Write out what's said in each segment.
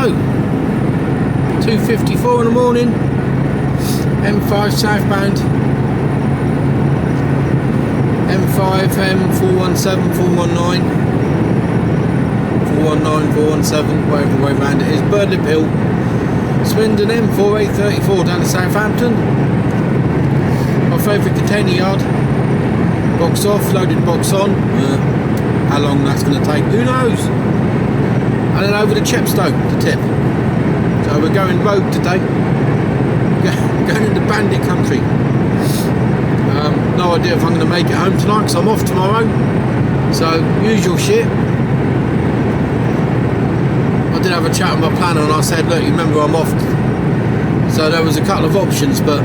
Hello. 2:54 in the morning. M5 southbound. M5, M417, 419. 419, 417, whatever way round it is. Birdlip Hill. Swindon M4, 834 down to Southampton. My favourite container yard. Box off, loaded box on. How long that's going to take, who knows? And then over to Chepstow to tip. So we're going road today. Going into bandit country. No idea if I'm going to make it home tonight because I'm off tomorrow. So usual shit. I did have a chat with my planner and I said, look, you remember I'm off. So there was a couple of options, but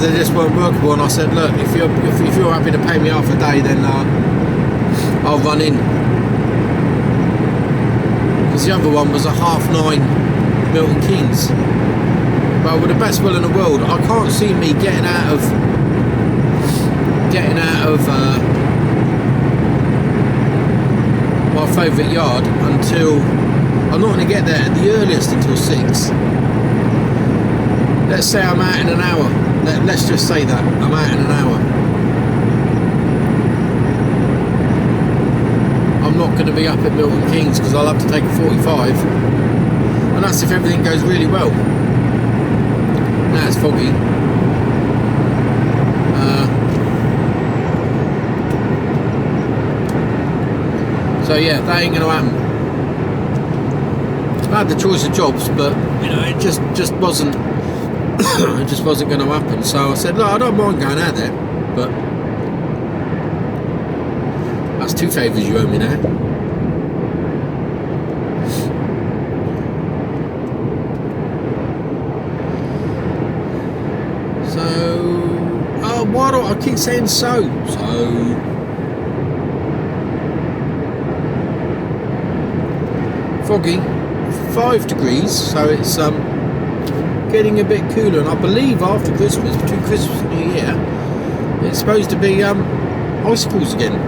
they just weren't workable. And I said, look, if you're happy to pay me half a day, then I'll run in. Because the other one was a 9:30 Milton Keynes. But with the best will in the world, I can't see me getting out of my favourite yard until I'm not going to get there at the earliest until 6. Let's say I'm out in an hour. Let's just say that I'm out in an hour. I'm not going to be up at Milton Keynes because I'll have to take a 45, and that's if everything goes really well. Now it's foggy. So yeah, that ain't going to happen. I had the choice of jobs, but you know, it just wasn't. It just wasn't going to happen. So I said, look, I don't mind going out there, but that's 2 favours you owe me now. So, why do I keep saying so? Foggy, 5 degrees, so it's getting a bit cooler, and I believe after Christmas, between Christmas and New Year, it's supposed to be icicles again.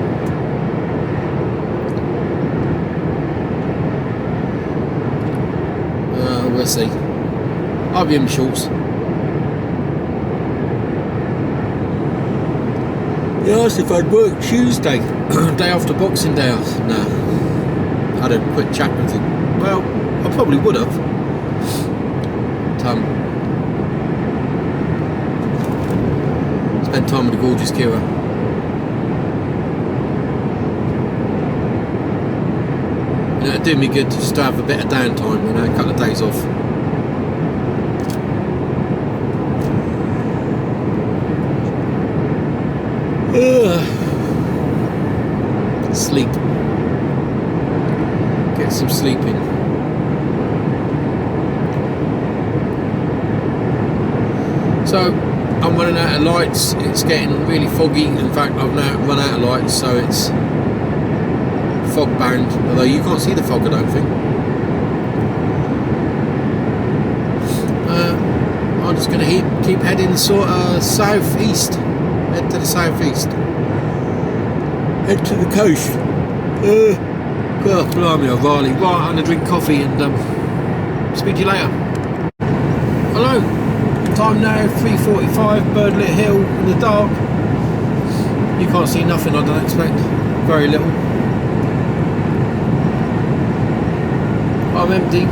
We'll see. I'll be in shorts. He asked if I'd work Tuesday, day after Boxing Day. No, I had a quick chat with him. Well, I probably would have. Spend time with the gorgeous Kira. You know, it'd do me good to just have a bit of downtime, you know, a couple of days off. Sleep. Get some sleep in. So I'm running out of lights. It's getting really foggy. In fact, I've now run out of lights, so it's fog bound. Although you can't see the fog, I don't think. I'm just going to keep heading sort of southeast. Head to the southeast. Head to the coast. God, blimey, O'Reilly. Right, I'm going to drink coffee and speak to you later. Hello. Time now, 3:45, Birdlit Hill in the dark. You can't see nothing, I don't expect. Very little. I'm empty.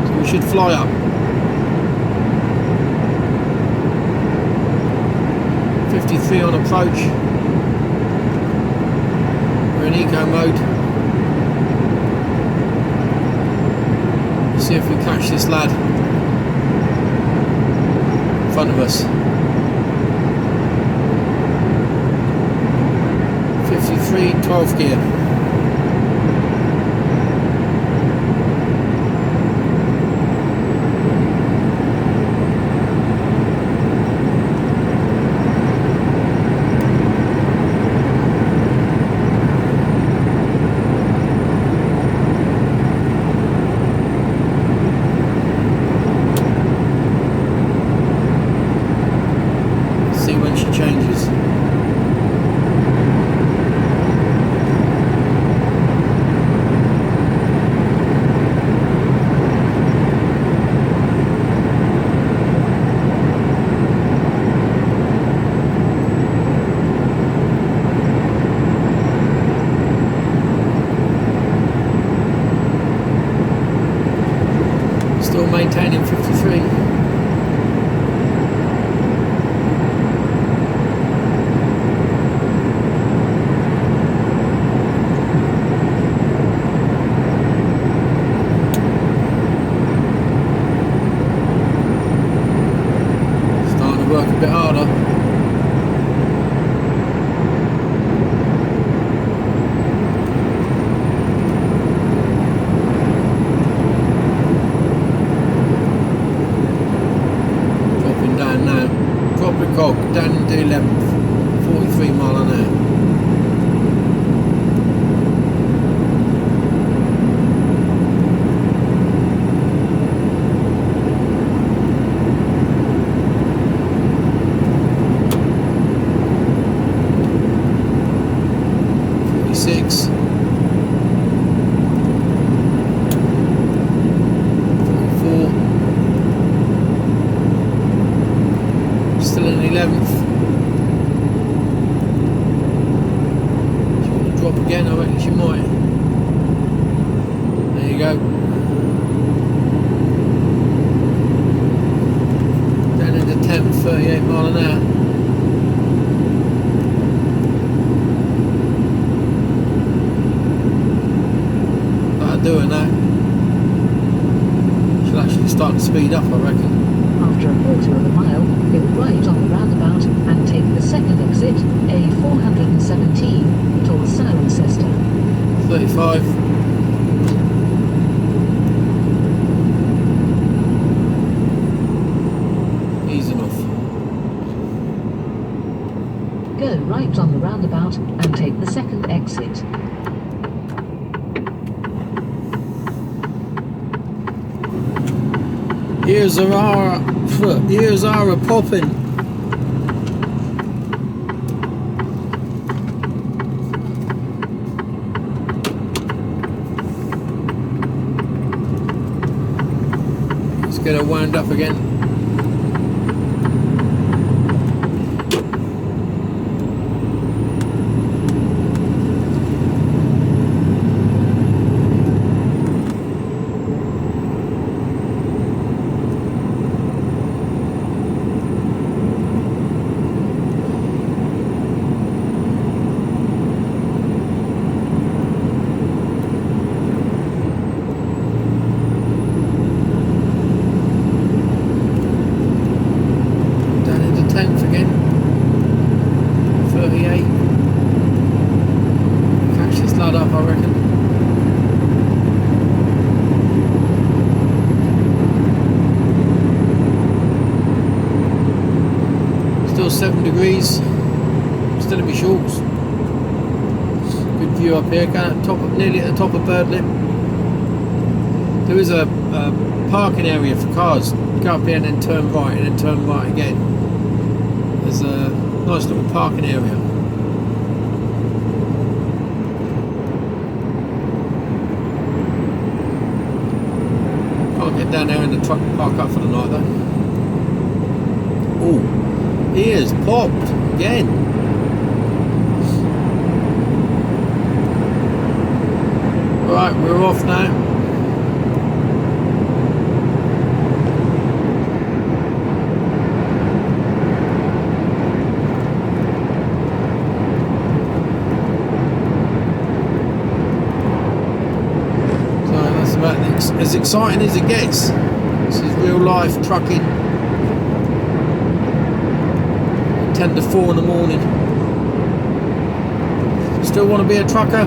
So we should fly up. 53 on approach. We're in eco mode. Let's see if we catch this lad in front of us. 53, 12th gear. fog down into 11th, 43 mile an hour. Still in 11th. She want to drop again? I reckon she might. There you go. Down into 10th, 38 mile an hour. That'll do her now. She'll actually start to speed up, I reckon. After a quarter of a mile, go right on the roundabout and take the second exit, A417, towards Cirencester. 35. Easy enough. Go right on the roundabout and take the second exit. Here's our popping. Let's get her wound up again. Up, I reckon. Still 7 degrees. Still in my shorts. Good view up here. Going at top of, nearly at the top of Bird Lip. There is a parking area for cars. Go up here and then turn right, and then turn right again. There's a nice little parking area. Get down there in the truck and park up for the night though. Oh, ears popped again. Right, we're off now. As exciting as it gets. This is real life trucking. 10 to 4 in the morning. Still want to be a trucker?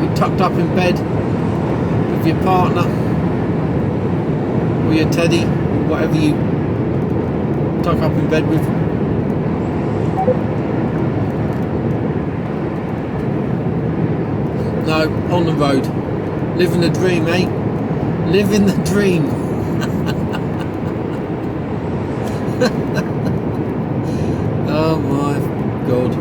You're tucked up in bed with your partner or your teddy, whatever you tuck up in bed with. No, on the road. Living the dream, eh? Living the dream. Oh my God.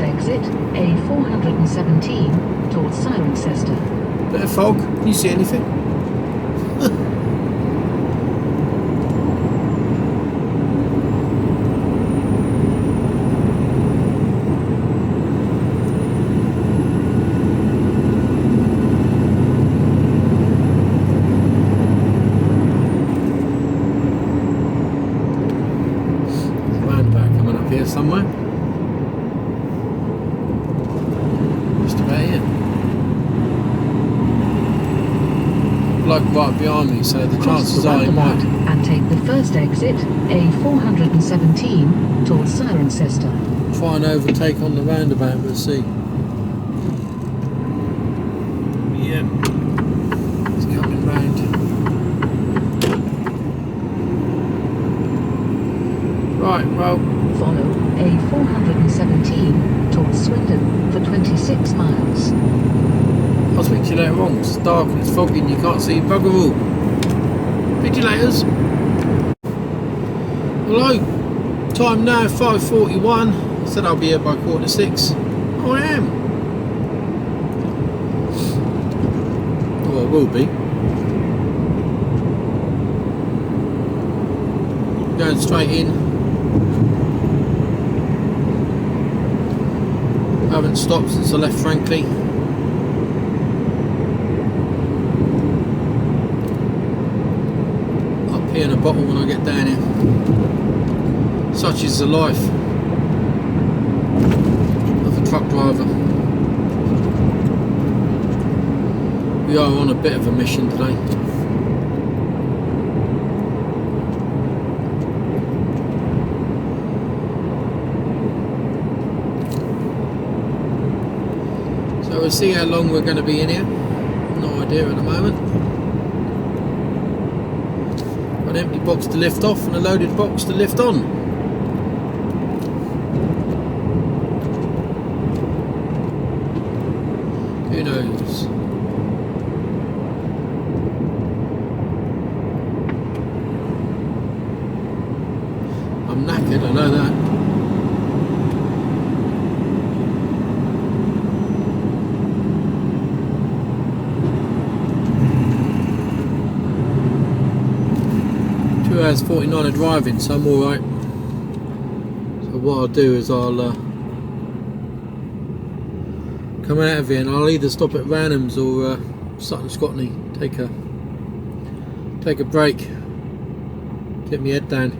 Exit A417 towards Cirencester. Bit of fog. Can you see anything? somewhere. Just about here. Bloke right behind me, so the chances are he might. And take the first exit, A417, towards Cirencester. Try and overtake on the roundabout, we'll see. Yeah. It's coming round. Right, well. Follow A417 towards Swindon for 26 miles. I'll speak to you later on. It's dark and it's foggy and you can't see bugger all. Vigilators. Hello. Time now 5:41. I said I'll be here by 5:45. Oh, I am. Oh, I will be. Going straight in. I haven't stopped since I left, frankly. Up here in a bottle when I get down here. Such is the life of a truck driver. We are on a bit of a mission today. So we'll see how long we're going to be in here. No idea at the moment. Got an empty box to lift off and a loaded box to lift on. Who knows? I'm knackered, I know that. Hours 49 of driving, so I'm alright. So what I'll do is I'll come out of here and I'll either stop at Ranham's or Sutton Scotney, take a break, get my head down.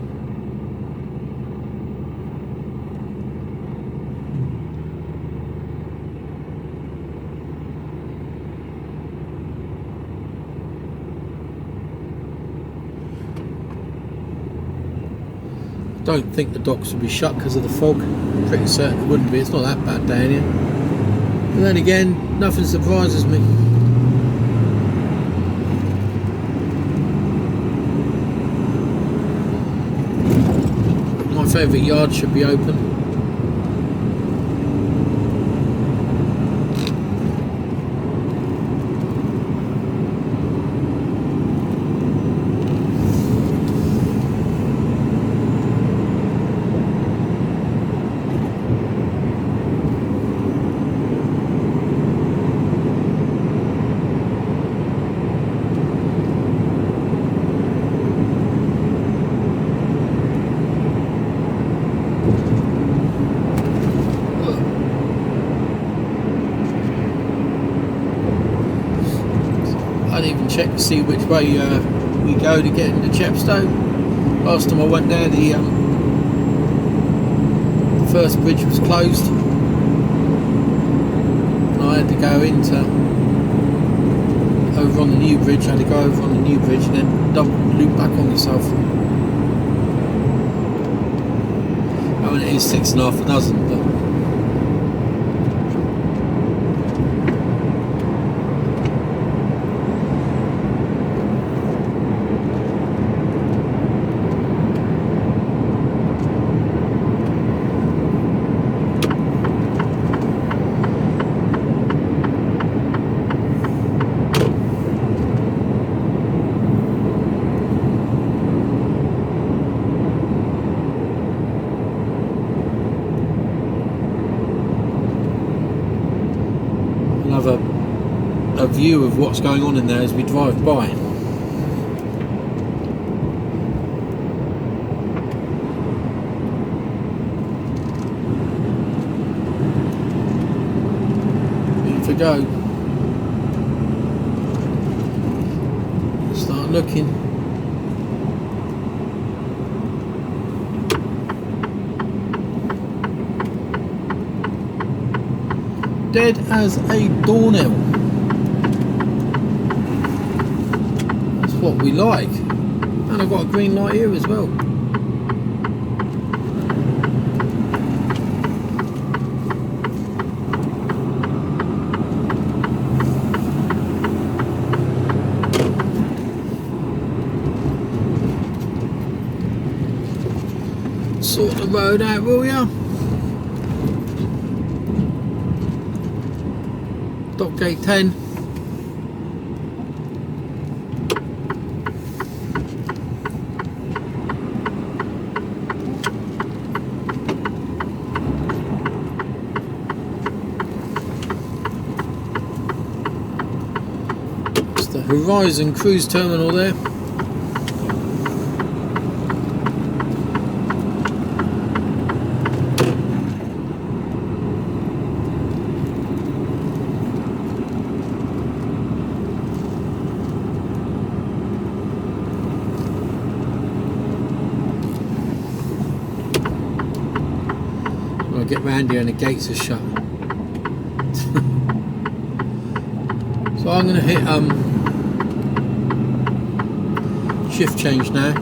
I don't think the docks will be shut because of the fog. I'm pretty certain it wouldn't be. It's not that bad down here. But then again, nothing surprises me. My favourite yard should be open. Check to see which way we go to get into Chepstow. Last time I went there, the first bridge was closed, and I had to go over on the new bridge. I had to go over on the new bridge and then double loop back on myself. I mean, it is 6.5 dozen, but. A view of what's going on in there as we drive by. In to go. Start looking. Dead as a doornail. That's what we like. And I've got a green light here as well. Sort the road out, will ya? Dock gate 10. It's the Horizon Cruise Terminal there. Get round here and the gates are shut. So I'm going to hit shift change now.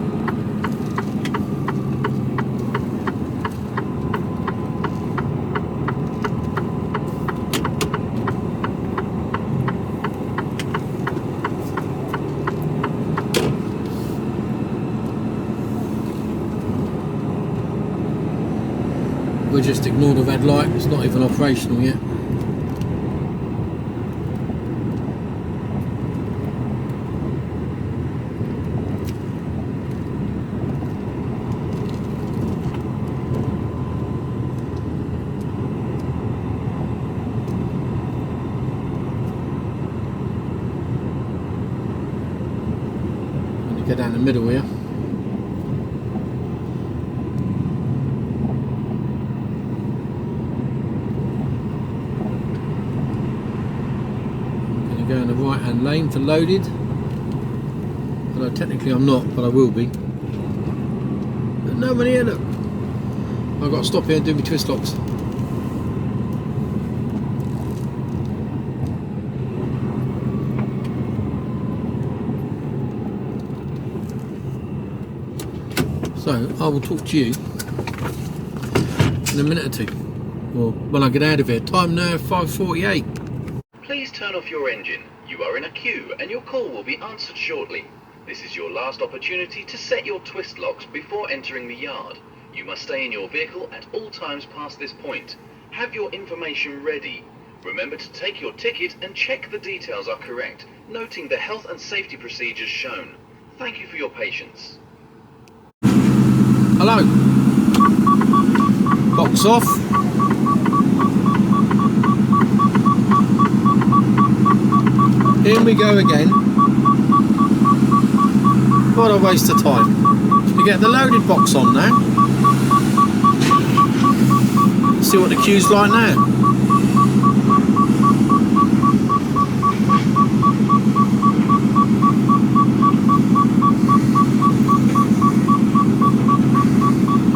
We'll just ignore the red light, it's not even operational yet. I'm going to go down the middle here. Go in the right hand lane for loaded, although technically I'm not, but I will be. But no one here, look. I've got to stop here and do my twist locks. So I will talk to you in a minute or two, or when I get out of here. Time now 5:48. Please turn off your engine. You are in a queue and your call will be answered shortly. This is your last opportunity to set your twist locks before entering the yard. You must stay in your vehicle at all times past this point. Have your information ready. Remember to take your ticket and check the details are correct, noting the health and safety procedures shown. Thank you for your patience. Hello. Box off. Here we go again. What a waste of time. We get the loaded box on now. See what the queue's like now.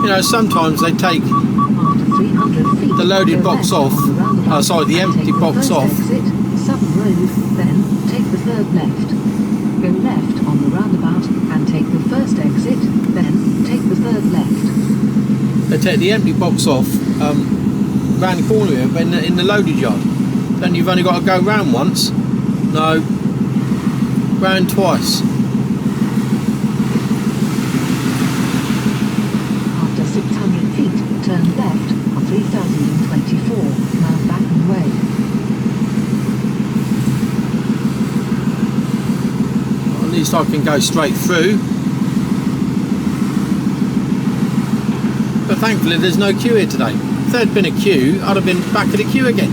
You know, sometimes they take the loaded box off, sorry, the empty box off. Southern Road, then take the third left. Go left on the roundabout and take the first exit, then take the third left. They take the empty box off round the corner here in the loaded yard. Then you've only got to go round once. No, round twice. After 600 feet, turn left on 3024, Mountbatten Way. At least I can go straight through. But thankfully there's no queue here today. If there'd been a queue, I'd have been back at the queue again.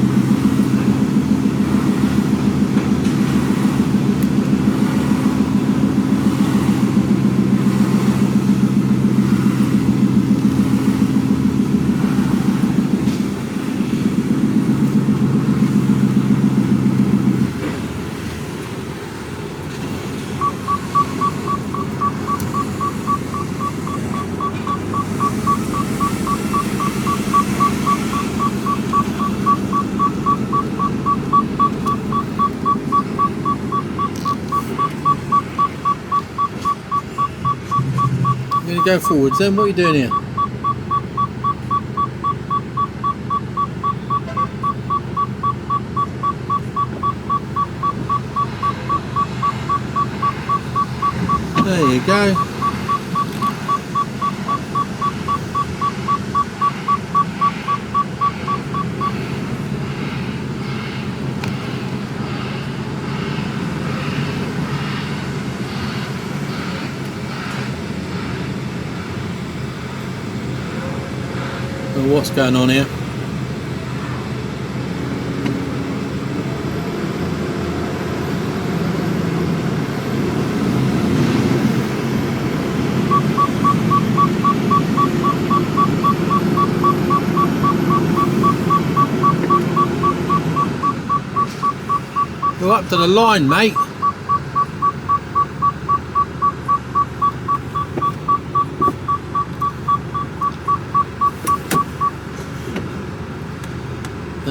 You're going to go forwards then? What are you doing here? There you go. Well, what's going on here? You're up to the line, mate.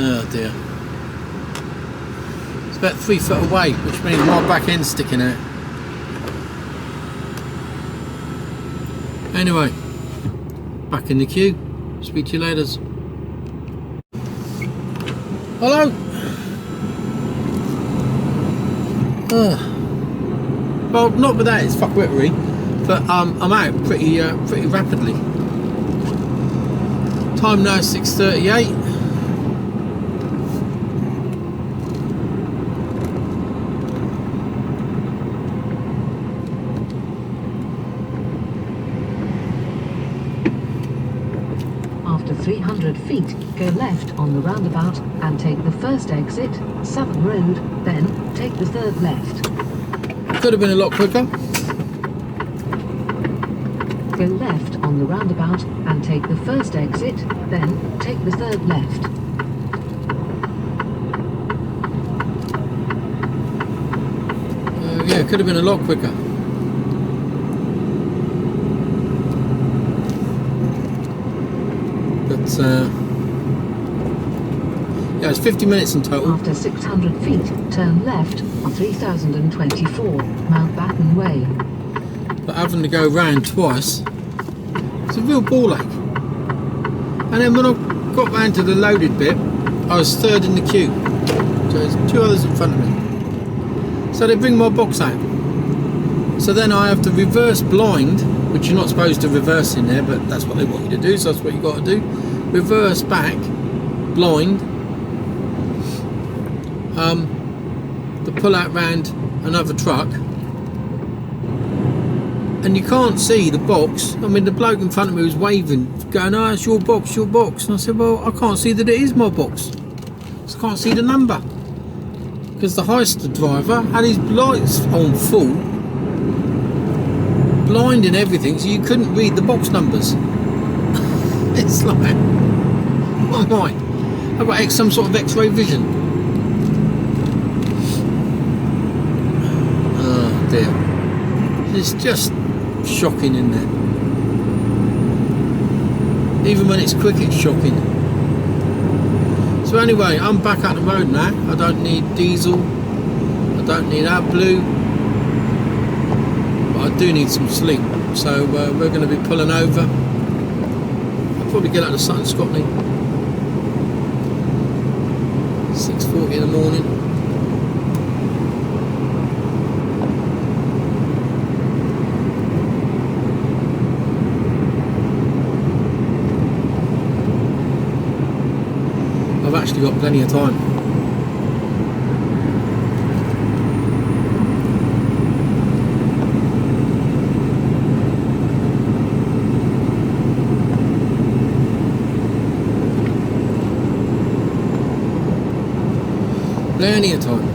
Oh dear. It's about 3 foot away, which means my back end's sticking out. Anyway, back in the queue. Speak to you later. Hello. Well, not with that, it's fuckwittery, but I'm out pretty rapidly. Time now 6:38. After 300 feet, go left on the roundabout and take the first exit, Southern Road, then take the third left. Could have been a lot quicker. Go left on the roundabout and take the first exit, then take the third left. Yeah, could have been a lot quicker. But yeah, it's 50 minutes in total. After 600 feet, turn left on 3024 Mountbatten Way. But having to go round twice, it's a real ball ache. And then when I got round to the loaded bit, I was third in the queue. So there's 2 others in front of me. So they bring my box out. So then I have to reverse blind, which you're not supposed to reverse in there, but that's what they want you to do, so that's what you got to do. Reverse back, blind, to pull out round another truck. And you can't see the box. I mean, the bloke in front of me was waving, going, "Oh, it's your box, your box." And I said, "Well, I can't see that it is my box. I can't see the number." Because the Heister driver had his lights on full, blind and everything, so you couldn't read the box numbers. It's like, oh my, I've got some sort of X-ray vision. Oh dear. It's just shocking, isn't it? Even when it's quick, it's shocking. So anyway, I'm back at the road now. I don't need diesel, I don't need AdBlue, but I do need some sleep. So we're going to be pulling over. I'll probably get out of Sutton, Scotland, 6:40 in the morning. I've actually got plenty of time. Plenty of time.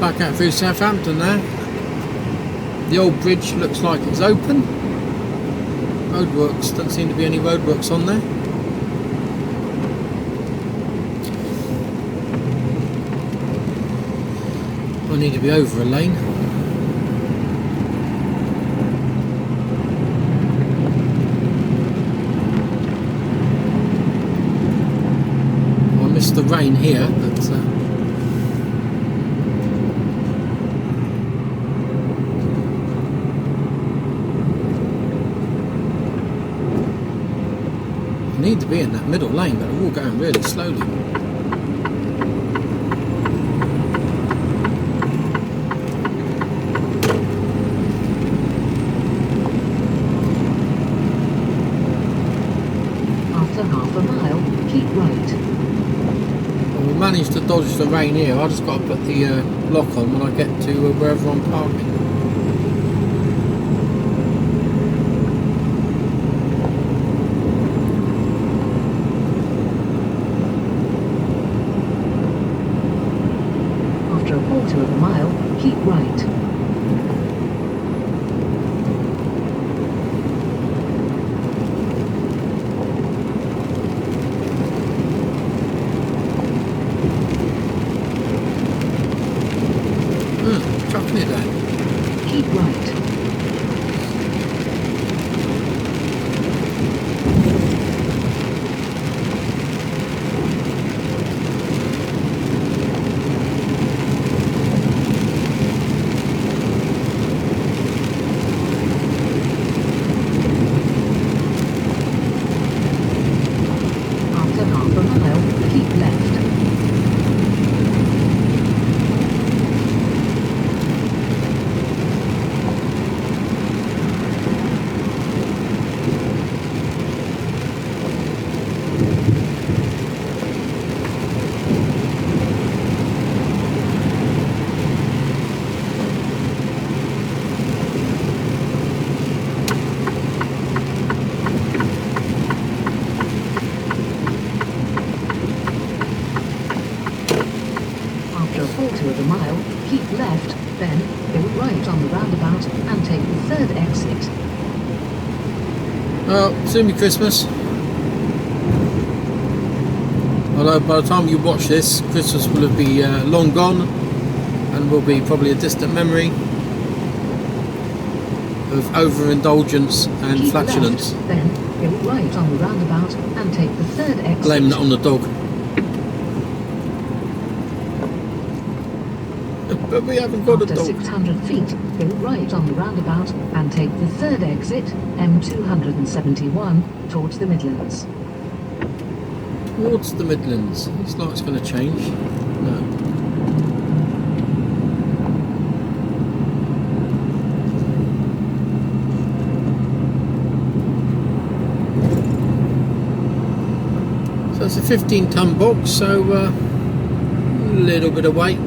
Back out through Southampton now. The old bridge looks like it's open. Roadworks, don't seem to be any roadworks on there. I need to be over a lane. I missed the rain here, but I need to be in that middle lane, but we're all going really slowly. Well, we managed to dodge the rain here. I just got to put the lock on when I get to wherever I'm parking. After a quarter of a mile, keep right. Trucking it down. Keep right. After half a mile, keep left. After a quarter of a mile, keep left, then go right on the roundabout and take the third exit. Soon be Christmas. Although by the time you watch this, Christmas will have been long gone and will be probably a distant memory of overindulgence and Keep flatulence. left, then go right on the roundabout and take the third exit. Blame that on the dog. But we haven't got a After dog. 600 feet, go right on the roundabout and take the third exit, M271, towards the Midlands. Towards the Midlands. Looks like it's going to change. No. So it's a 15-ton box, so a little bit of weight.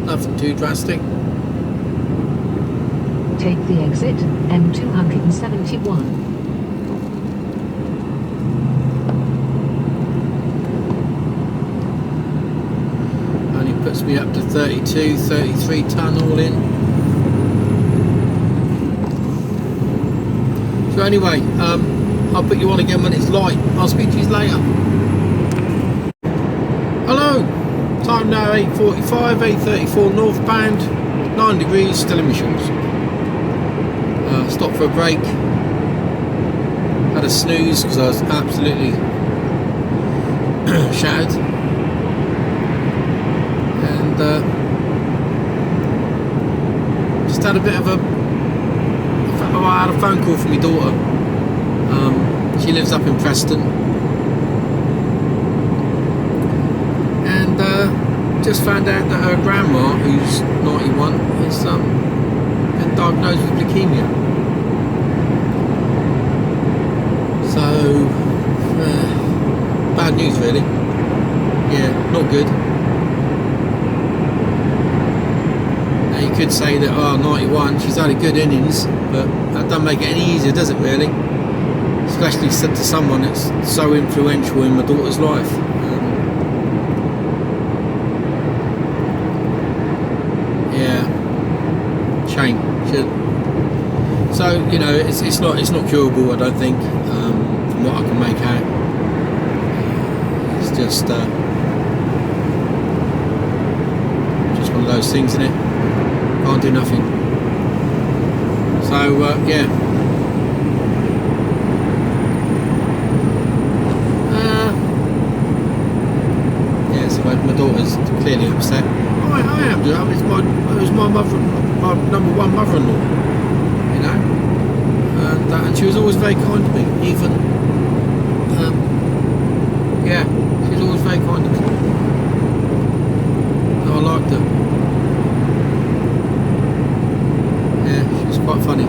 Nothing too drastic. Take the exit, M271. Only puts me up to 32, 33 ton all in. So anyway, I'll put you on again when it's light. I'll speak to you later. Hello! Time now 8:45, 8:34 northbound, 9 degrees, still in my shorts. Stopped for a break. Had a snooze because I was absolutely shattered. And just had a bit of a... I had a phone call from my daughter. She lives up in Preston. And just found out that her grandma, who's 91, has been diagnosed with leukemia. So, bad news really. Yeah, not good. Now you could say that, 91, she's had a good innings, but that doesn't make it any easier, does it really? Especially said to someone that's so influential in my daughter's life. Yeah, shame. So So you know, it's not curable. I don't think, from what I can make out. It's just one of those things, isn't it? Can't do nothing. So yeah. Yeah. So my daughter's clearly upset. I am. I mean, it was my mother, my number one mother-in-law. You know, and she was always very kind to me. Even yeah, she was always very kind to me. I liked her. Yeah, she was quite funny.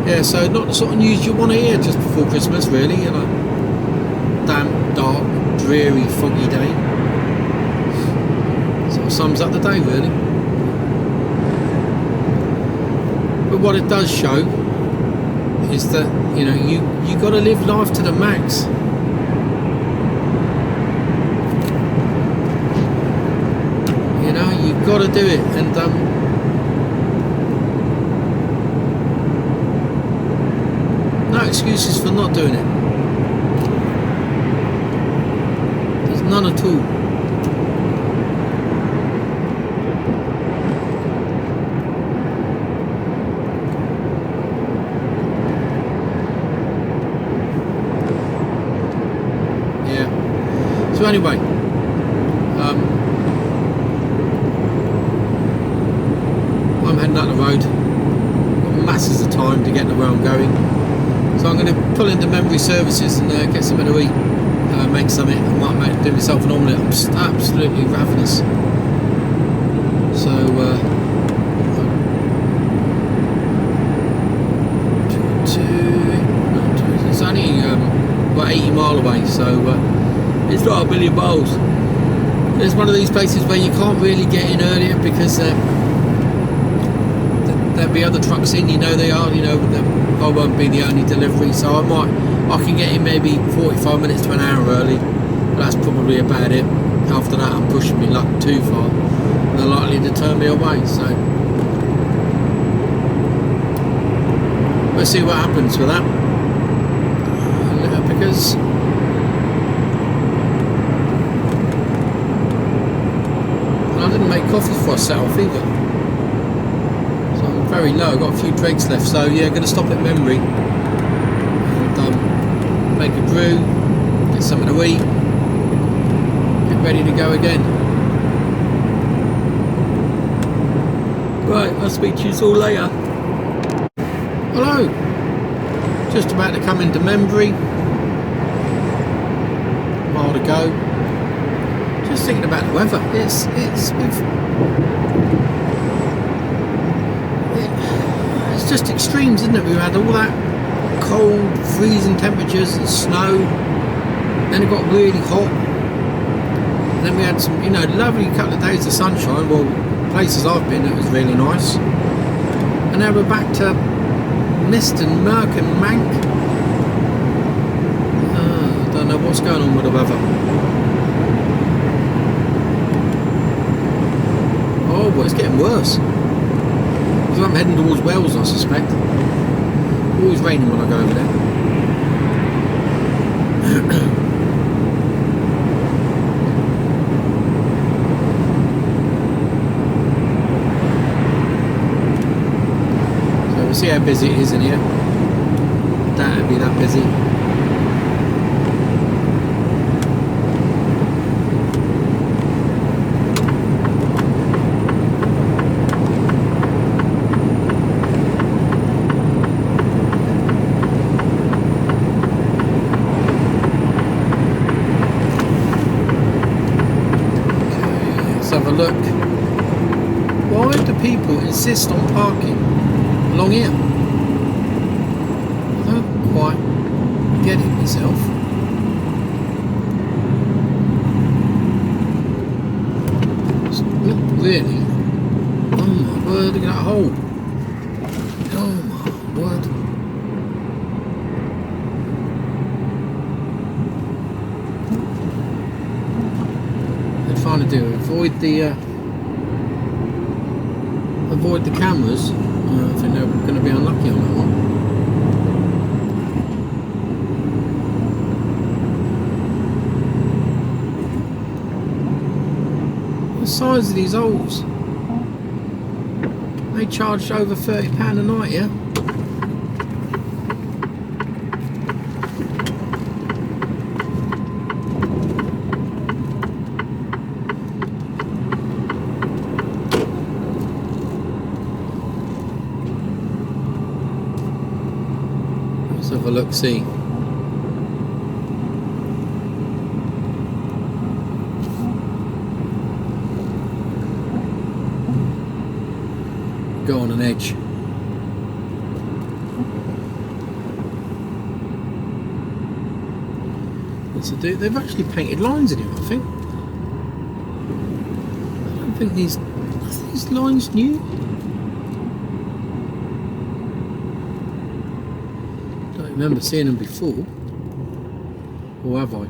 Yeah, so not the sort of news you want to hear just before Christmas, really. You know, damp, dark, dreary, foggy day. Sort of sums up the day, really. But what it does show is that, you know, you got to live life to the max. You know, you've got to do it, and no excuses for not doing it. There's none at all. Yeah. So anyway, I'm heading up the road. Got masses of time to get to where I'm going. So I'm going to pull into memory services and get something to eat, make something. I might do myself an omelette. I'm just absolutely ravenous. So it's only about 80 mile away, so it's not a million miles. It's one of these places where you can't really get in earlier because there'll be other trucks in, you know they are, you know, I won't be the only delivery, so I can get in maybe 45 minutes to an hour early, but that's probably about it. After that I'm pushing my luck too far, they're likely to turn me away, so we'll see what happens with that, because I didn't make coffee before I set off either. Very low, I've got a few dregs left, so yeah, going to stop at memory and make a brew, get something to eat, get ready to go again. Right, I'll speak to you all later. Hello, just about to come into memory, a while to go. Just thinking about the weather. It's just extremes, isn't it? We've had all that cold, freezing temperatures and snow, then it got really hot, and then we had some, you know, lovely couple of days of sunshine. Well, places I've been, it was really nice, and now we're back to mist and murk and mank. I don't know what's going on with the weather. Oh, well, it's getting worse. I'm heading towards Wales, I suspect. Always raining when I go over there. So we'll see how busy it is in here. Doubt it'll be that busy. Have a look. Why do people insist on parking along here? I don't quite get it myself. It's not really. Oh my word, look at that hole. Oh my word. avoid the cameras. I think they're going to be unlucky on that one. The size of these holes. They charged over £30 a night, yeah? Let's have a look, see. Go on an edge. What's it do? They've actually painted lines in here, I think. I don't think these... Are these lines new? Don't remember seeing them before. Or have I?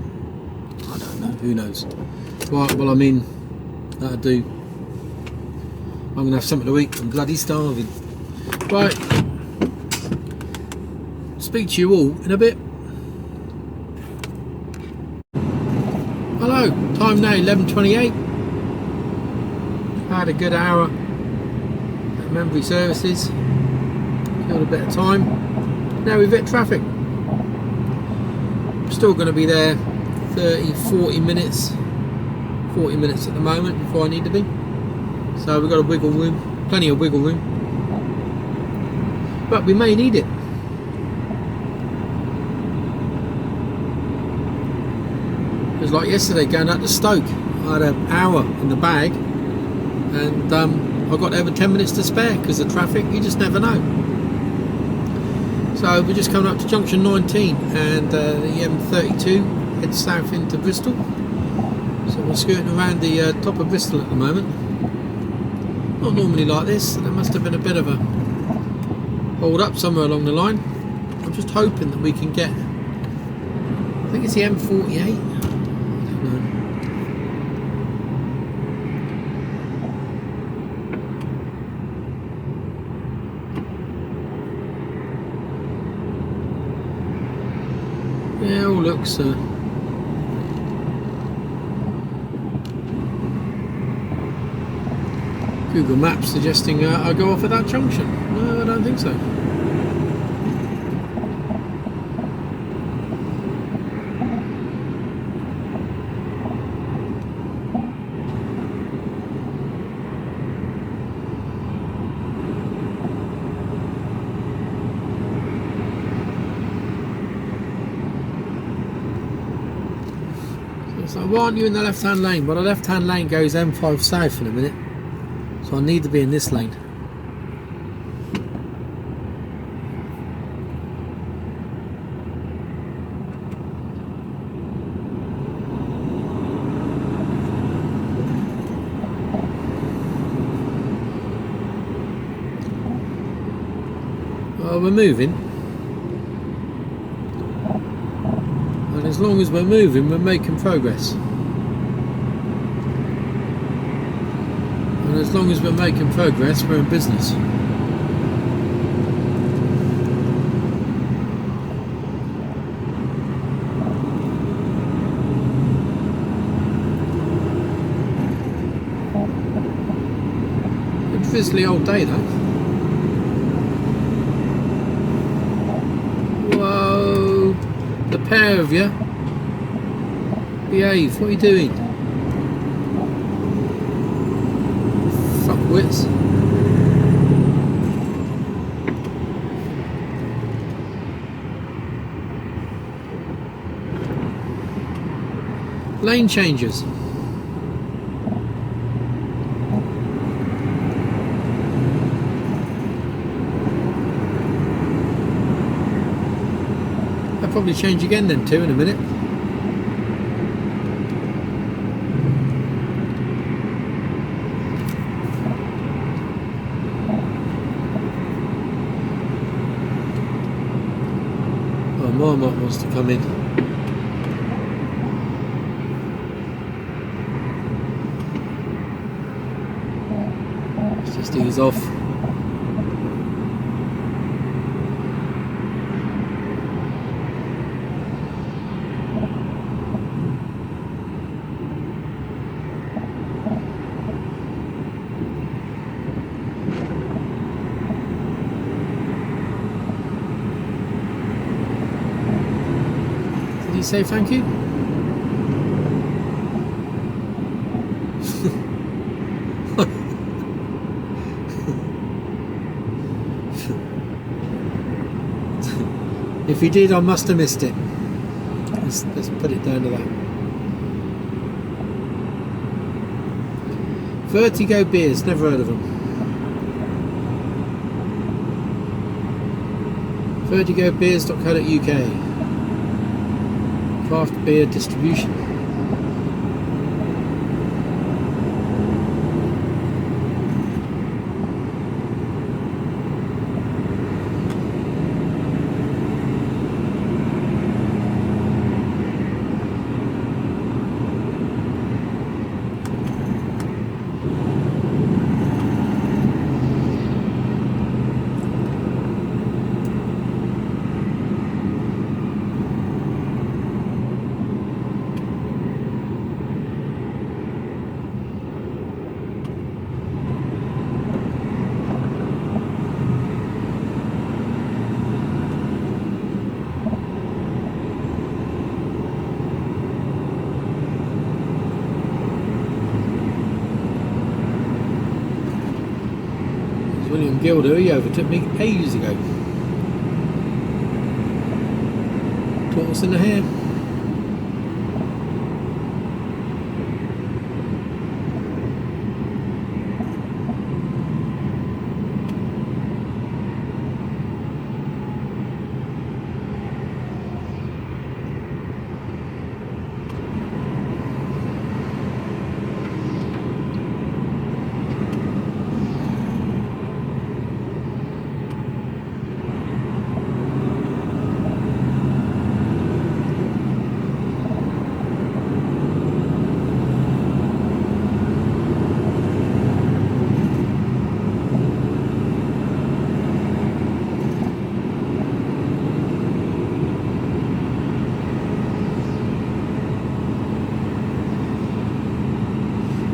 I don't know. Who knows? Right, well, I mean, that'll do. I'm going to have something to eat. I'm bloody starving. Right. Speak to you all in a bit. Hello. Time now 11:28. Had a good hour at Memory Services. Killed a bit of time. Now we've hit traffic. I'm still going to be there 40 minutes. 40 minutes at the moment before I need to be. So we've got a wiggle room, plenty of wiggle room, but we may need it. It was like yesterday going out to Stoke. I had an hour in the bag, and I got over 10 minutes to spare because of traffic. You just never know. So we're just coming up to junction 19, and the M32 heads south into Bristol. So we're skirting around the top of Bristol at the moment. Not normally like this. There must have been a bit of a hold up somewhere along the line. I'm just hoping that we can get, I think it's the M48. I don't know. Yeah, all looks Google Maps suggesting I go off at that junction. No, I don't think so. So why aren't you in the left-hand lane? Well, the left-hand lane goes M5 south in a minute. So I need to be in this lane. Well, we're moving. And as long as we're moving, we're making progress. And as long as we're making progress, we're in business. A drizzly old day though. Whoa, the pair of you. Behave, what are you doing? Fuckwits. Lane changes. I'll probably change again then too in a minute. Marmot wants to come in. Just ease off. Did he say thank you? If he did, I must have missed it. Let's put it down to that. Vertigo Beers, never heard of them. vertigobeers.co.uk. Craft beer distribution. William Gilder, he overtook me ages ago. Tortoise in the hair.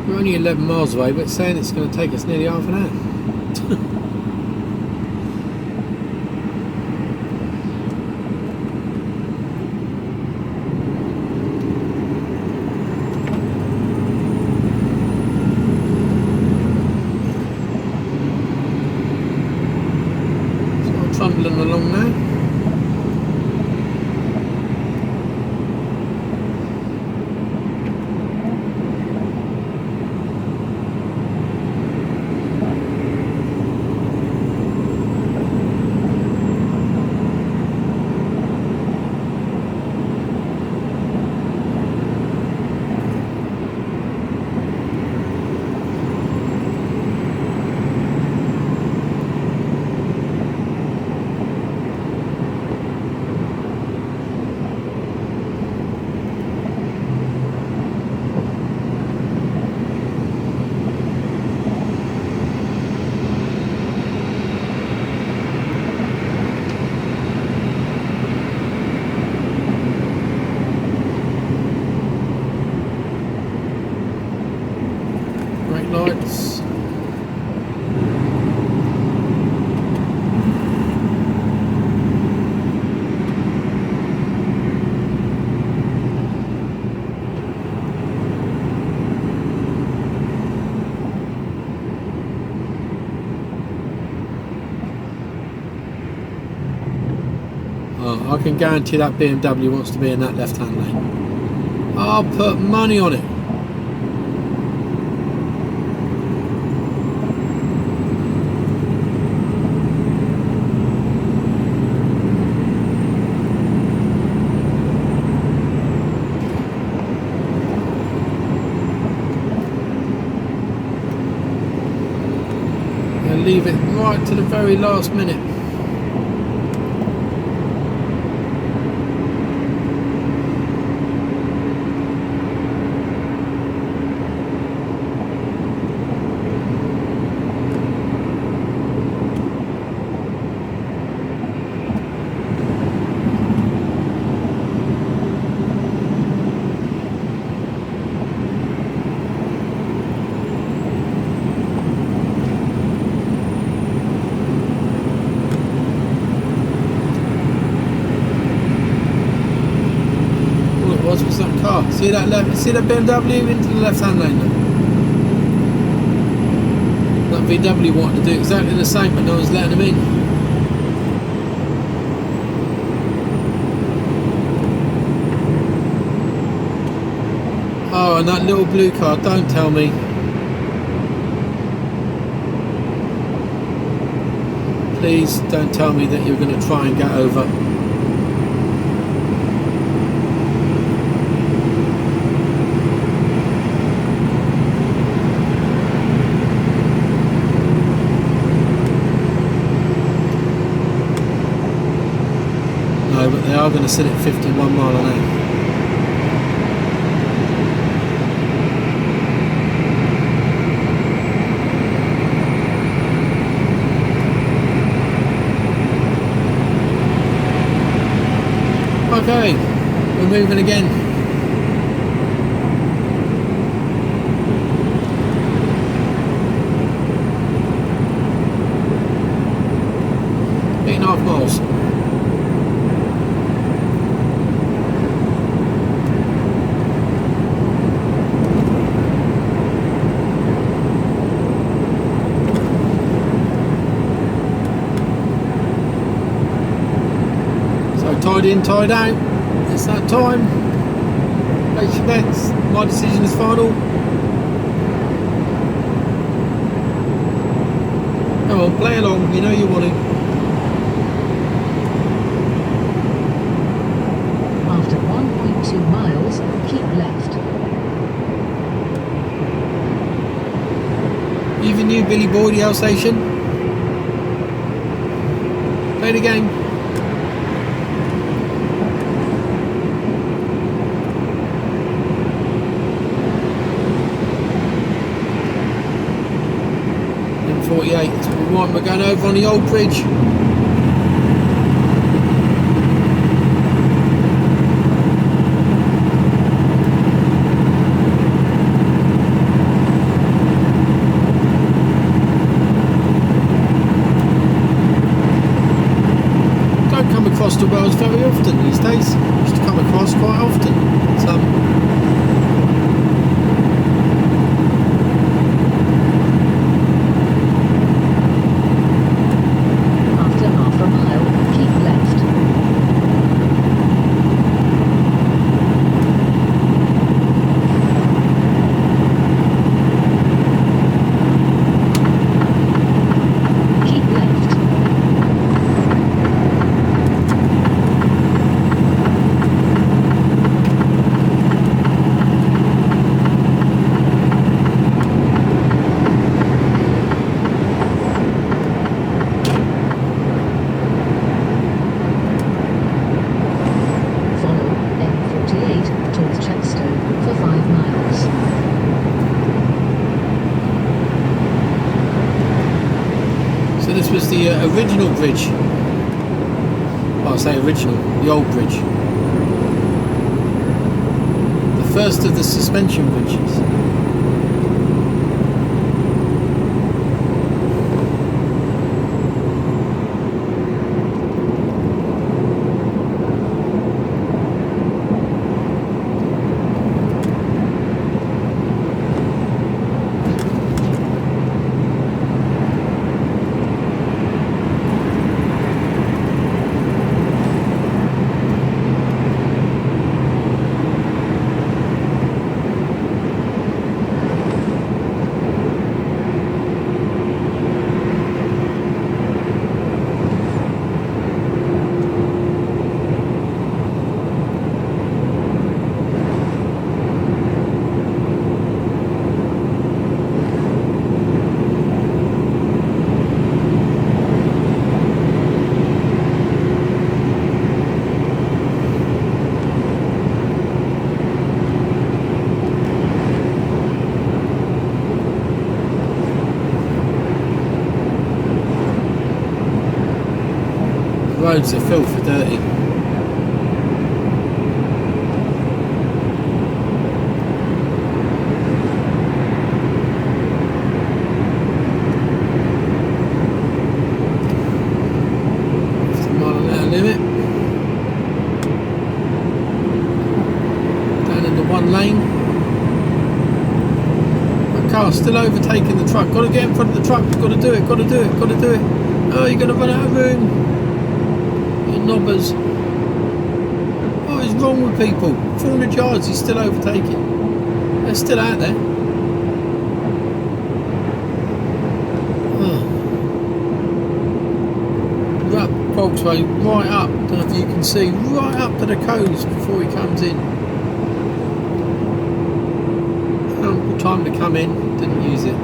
We're only 11 miles away, but it's saying it's going to take us nearly half an hour. So I'm trundling along now. Lights. Oh, I can guarantee that BMW wants to be in that left-hand lane. I'll put money on it. Leave it right to the very last minute. See that BMW into the left-hand lane now. That VW wanted to do exactly the same, but no one's letting him in. Oh, and that little blue car, don't tell me. Please don't tell me that you're going to try and get over. No, but they are going to sit at 51 mile an hour. Okay, we're moving again. Eight and a half miles. Tied in, tied out. It's that time. Place your bets. My decision is final. Come on, play along. You know you want it. After 1.2 miles, keep left. Even you, Billy Boy, the Alsatian. Play the game. M48, that's what we want. We're going over on the old bridge. Don't come across the Wales very often these days. Used to come across quite often. This was the original bridge. Well, I say original, the old bridge. The first of the suspension bridges. Roads are filthy dirty. Limit. Down in the one lane. still overtaking the truck. Got to get in front of the truck. Got to do it. Got to do it. Got to do it. Oh, you're going to run out of room. You knobbers. What is wrong with people? 400 yards, he's still overtaking. They're still out there. That Volkswagen right up, I don't know if you can see, right up to the cones before he comes in. Good time to come in, didn't use it.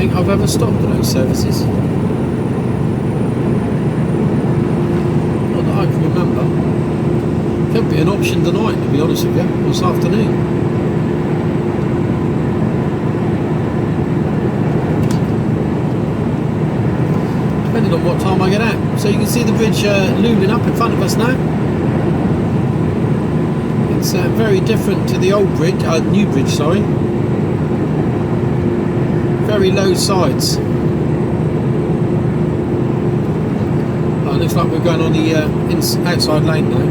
I've ever stopped at those services. Not that I can remember. Could be an option tonight, to be honest with you, or this afternoon. Depending on what time I get out. So you can see the bridge looming up in front of us now. It's very different to the old bridge, new bridge, sorry. Very low sides. Oh, looks like we're going on the outside lane now.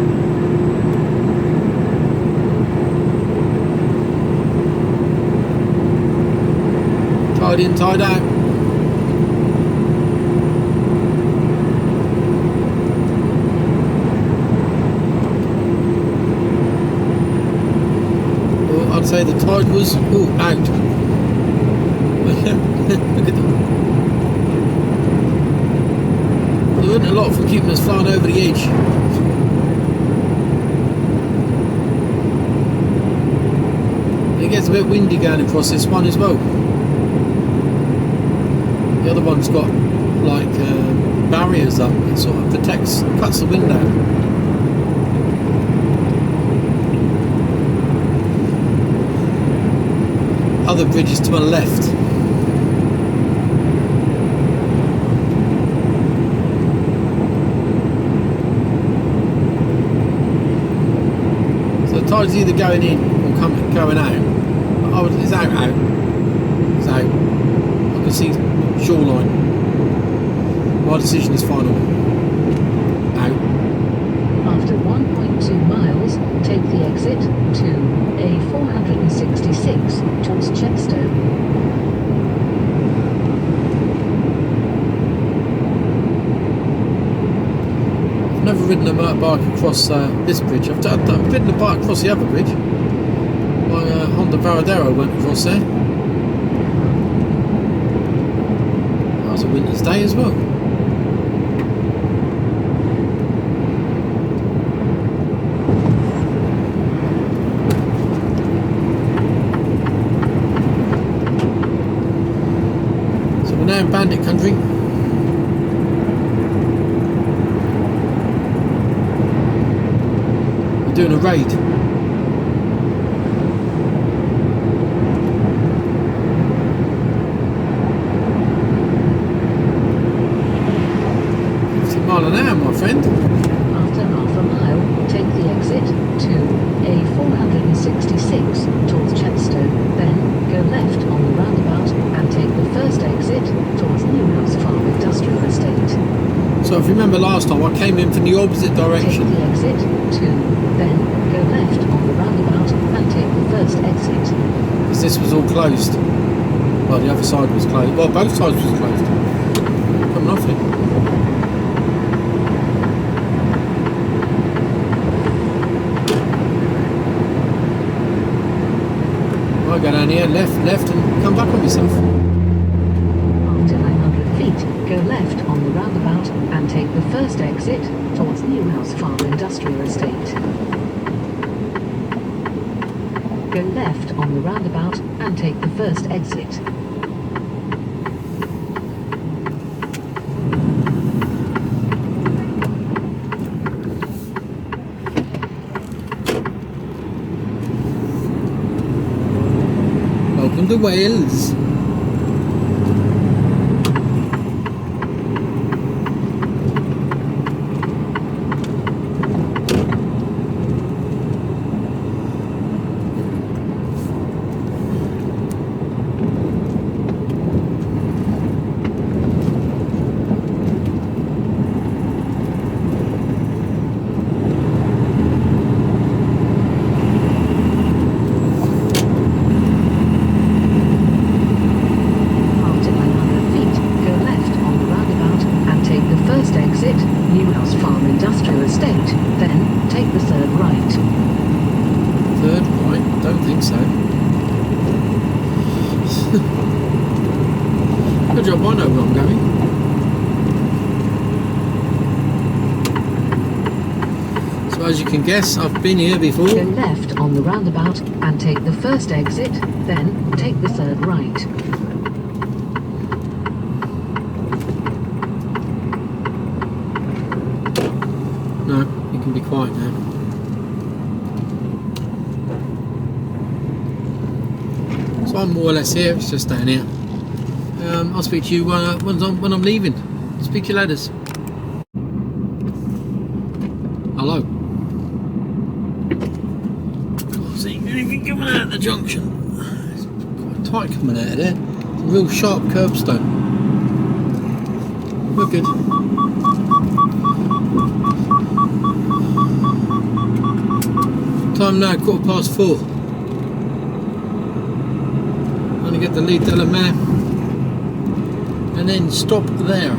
Tied in, tied out. Well, I'd say the tide was out. Look at them. There wasn't a lot for keeping us flying over the edge. It gets a bit windy going across this one as well. The other one's got like barriers up. It sort of protects, cuts the wind out. Other bridges to my left. So the tide's either going in or going out. Oh, it's out. It's out. I can see shoreline. My decision is final. Out. After 1.2 miles, take the exit to A466 towards Chepstow. I've never ridden a motorbike across this bridge. I've ridden a bike across the other bridge. My Honda Varadero went across there. That was a winter's day as well. So we're now in Bandit country. Doing a raid. Mile an hour, my friend. After half a mile, take the exit to A466 towards Chepstow, then go left on the roundabout and take the first exit towards Newhouse Farm Industrial Estate. So if you remember last time, I came in from the opposite direction. Take the exit to, then go left on the roundabout and take the first exit. Because this was all closed. Well, the other side was closed. Well, both sides was closed. Coming off it. I go down here, left, and come back on myself. After 900 feet, go left on the roundabout and take the first exit towards Newhouse Farm Industrial Estate. Go left on the roundabout and take the first exit. the whales. Good job, I know where I'm going. So as you can guess, I've been here before. Go left on the roundabout and take the first exit, then take the third right. No, you can be quiet now. So I'm more or less here, it's just down here. I'll speak to you when I'm leaving. Speak to you later. Hello. Can't see anything coming out of the junction. It's quite tight coming out of there. It's a real sharp curbstone. We're good. Time now, 4:15. Only get the lead Delamere. And then stop there.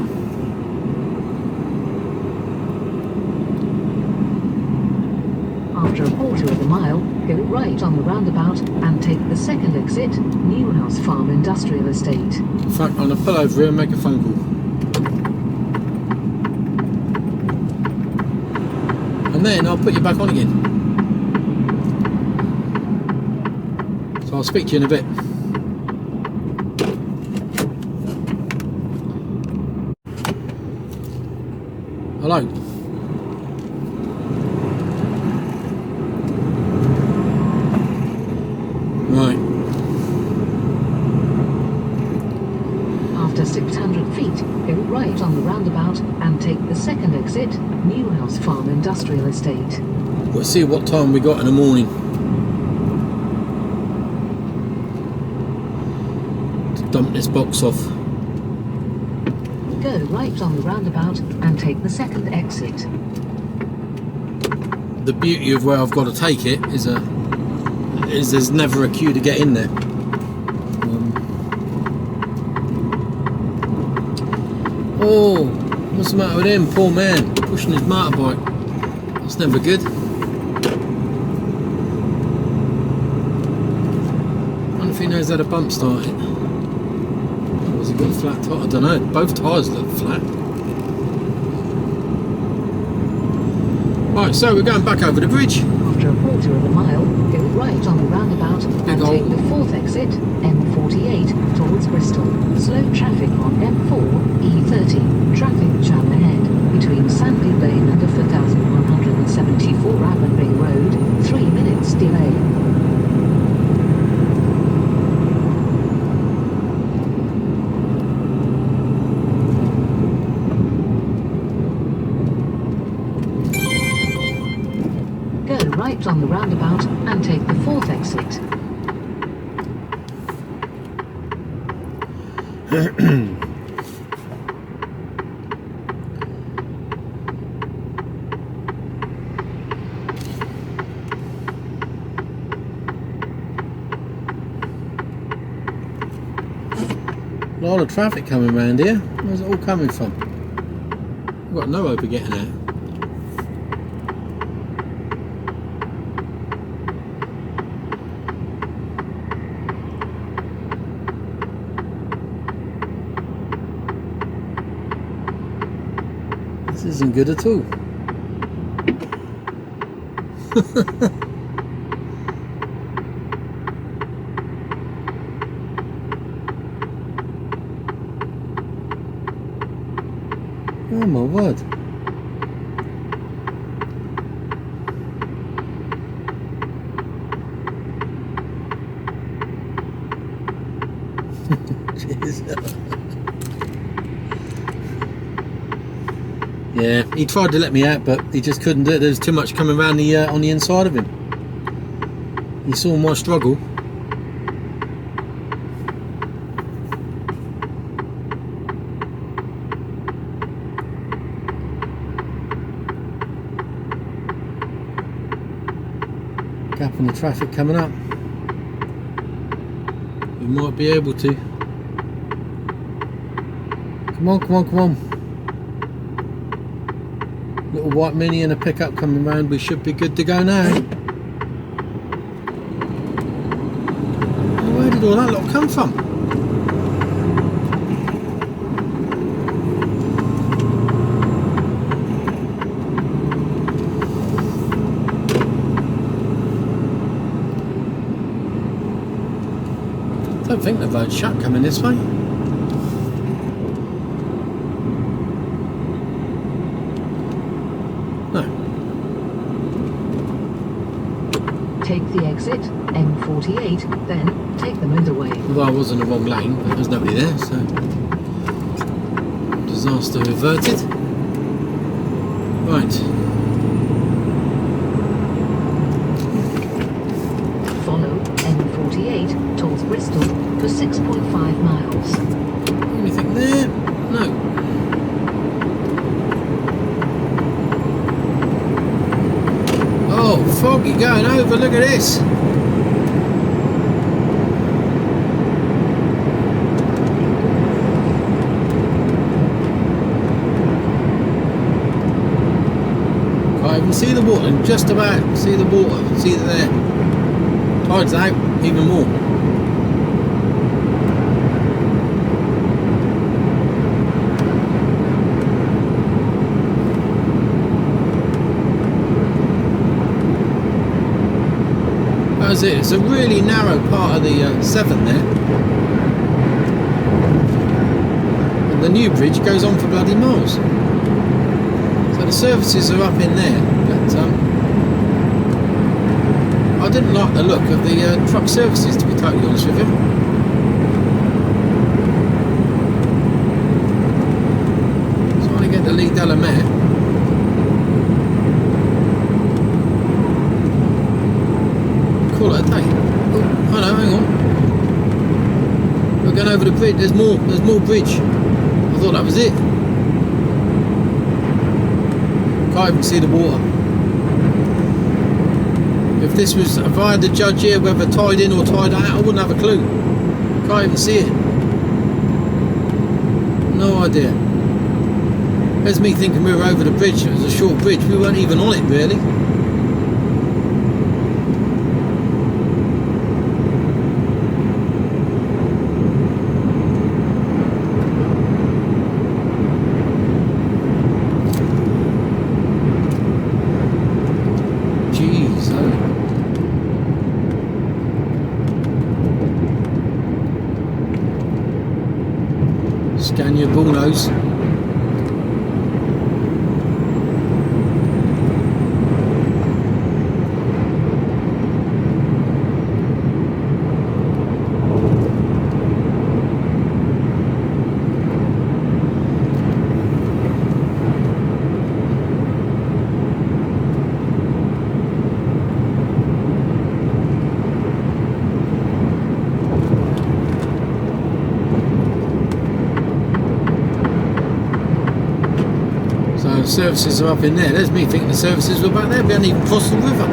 After a quarter of a mile, go right on the roundabout and take the second exit, Newhouse Farm Industrial Estate. In fact, I'm going to pull over here and make a phone call. And then I'll put you back on again. So I'll speak to you in a bit. Hello. Right. After 600 feet, go right on the roundabout and take the second exit, Newhouse Farm Industrial Estate. We'll see what time we got in the morning. To dump this box off. Go right on the roundabout and take the second exit. The beauty of where I've got to take it is there's never a queue to get in there. Oh, what's the matter with him? Poor man, pushing his motorbike. That's never good. I wonder if he knows how to bump start it. Has he got a flat tyre? I don't know. Both tyres look flat. Right, so we're going back over the bridge. After a quarter of a mile, go right on the roundabout and take the fourth exit, M48, towards Bristol. Slow traffic on M4, E30. Traffic jam ahead between Sandy Lane and 4174 Avonby Road. 3 minutes delay. Right on the roundabout and take the fourth exit. A lot of traffic coming around here. Where's it all coming from? We've got no hope of getting out. This isn't good at all. Oh my word. Yeah, he tried to let me out, but he just couldn't do it. There's too much coming around the on the inside of him. He saw my struggle. Gap in the traffic coming up. We might be able to. Come on, come on, come on. Little white Mini and a pickup coming round. We should be good to go now. Where did all that lot come from? I don't think the road's shut coming this way. Take the exit, M48, then take the motorway. Well, I was in the wrong lane, but there's nobody there, so... Disaster averted. Right. Follow M48 towards Bristol for 6.5 miles. Anything there? No. Oh, foggy going over, look at this. Can't even see the water, just about see the water, see it there. Tide's out, even more. It's a really narrow part of the 7 there, and the new bridge goes on for bloody miles, so the services are up in there, but I didn't like the look of the truck services, to be totally honest with you. Trying to get the Lee Delamere. Call it a day. Oh, hello, hang on. We're going over the bridge. There's more bridge. I thought that was it. Can't even see the water. If I had to judge here whether tide in or tide out, I wouldn't have a clue. Can't even see it. No idea. There's me thinking we were over the bridge. It was a short bridge. We weren't even on it really. Scan your bullnose. Services are up in there. There's me thinking the services were back there. We haven't even crossed the river.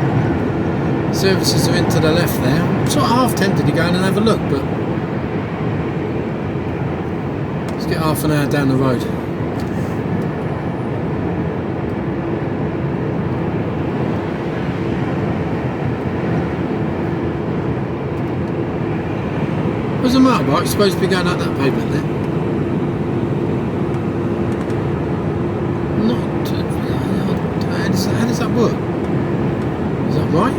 Services are into the left there. I'm sort of half tempted to go in and have a look, but let's get half an hour down the road. Where's the motorbike supposed to be going up that pavement there? How does that work? Is that right?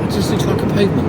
It just looks like a pavement.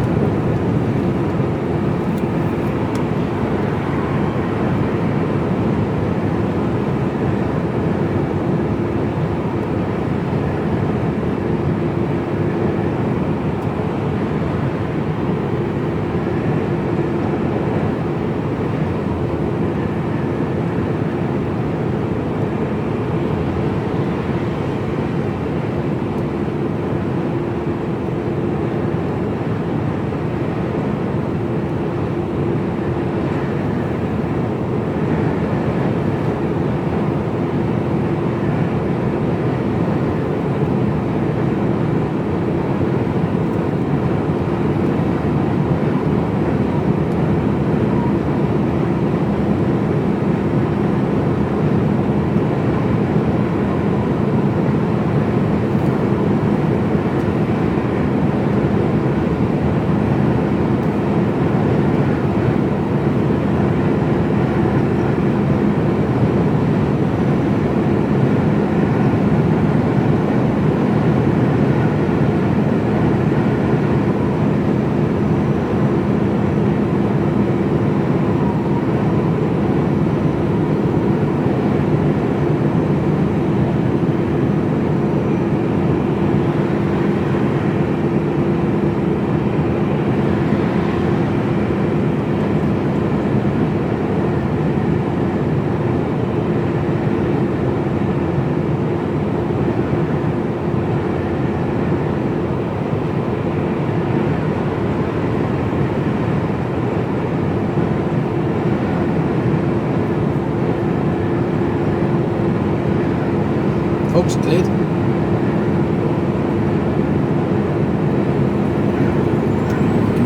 fog's cleared.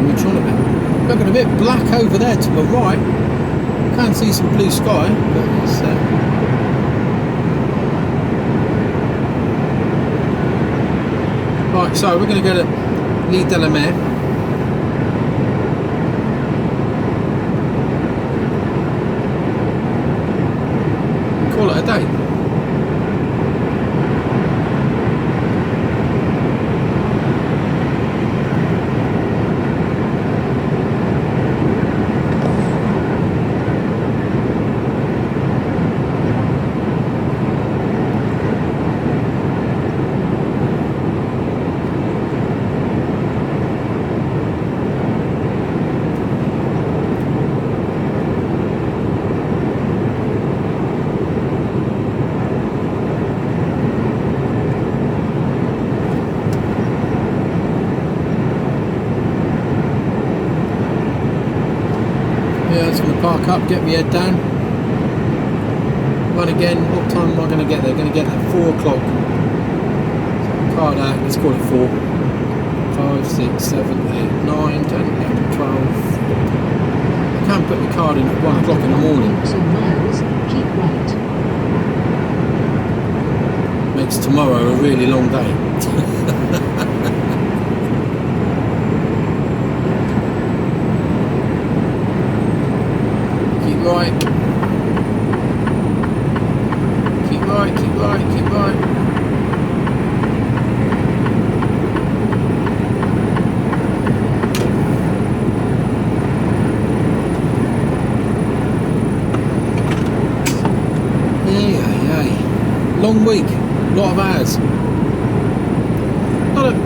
Which one a bit? Looking a bit black over there to the right. Can see some blue sky, but it's right, so we're going to go to Lee Delamere. Call it a day. Park up, get my head down, run again. What time am I going to get there? Going to get there at 4 o'clock. Card out, let's call it 4. 5, 6, 7, 8, 9, 10, 11, 12. I can't put the card in at 1 o'clock in the morning. 2 miles, keep right. Makes tomorrow a really long day. Right. Keep right, keep right, keep right. Yay. Long week, lot of hours.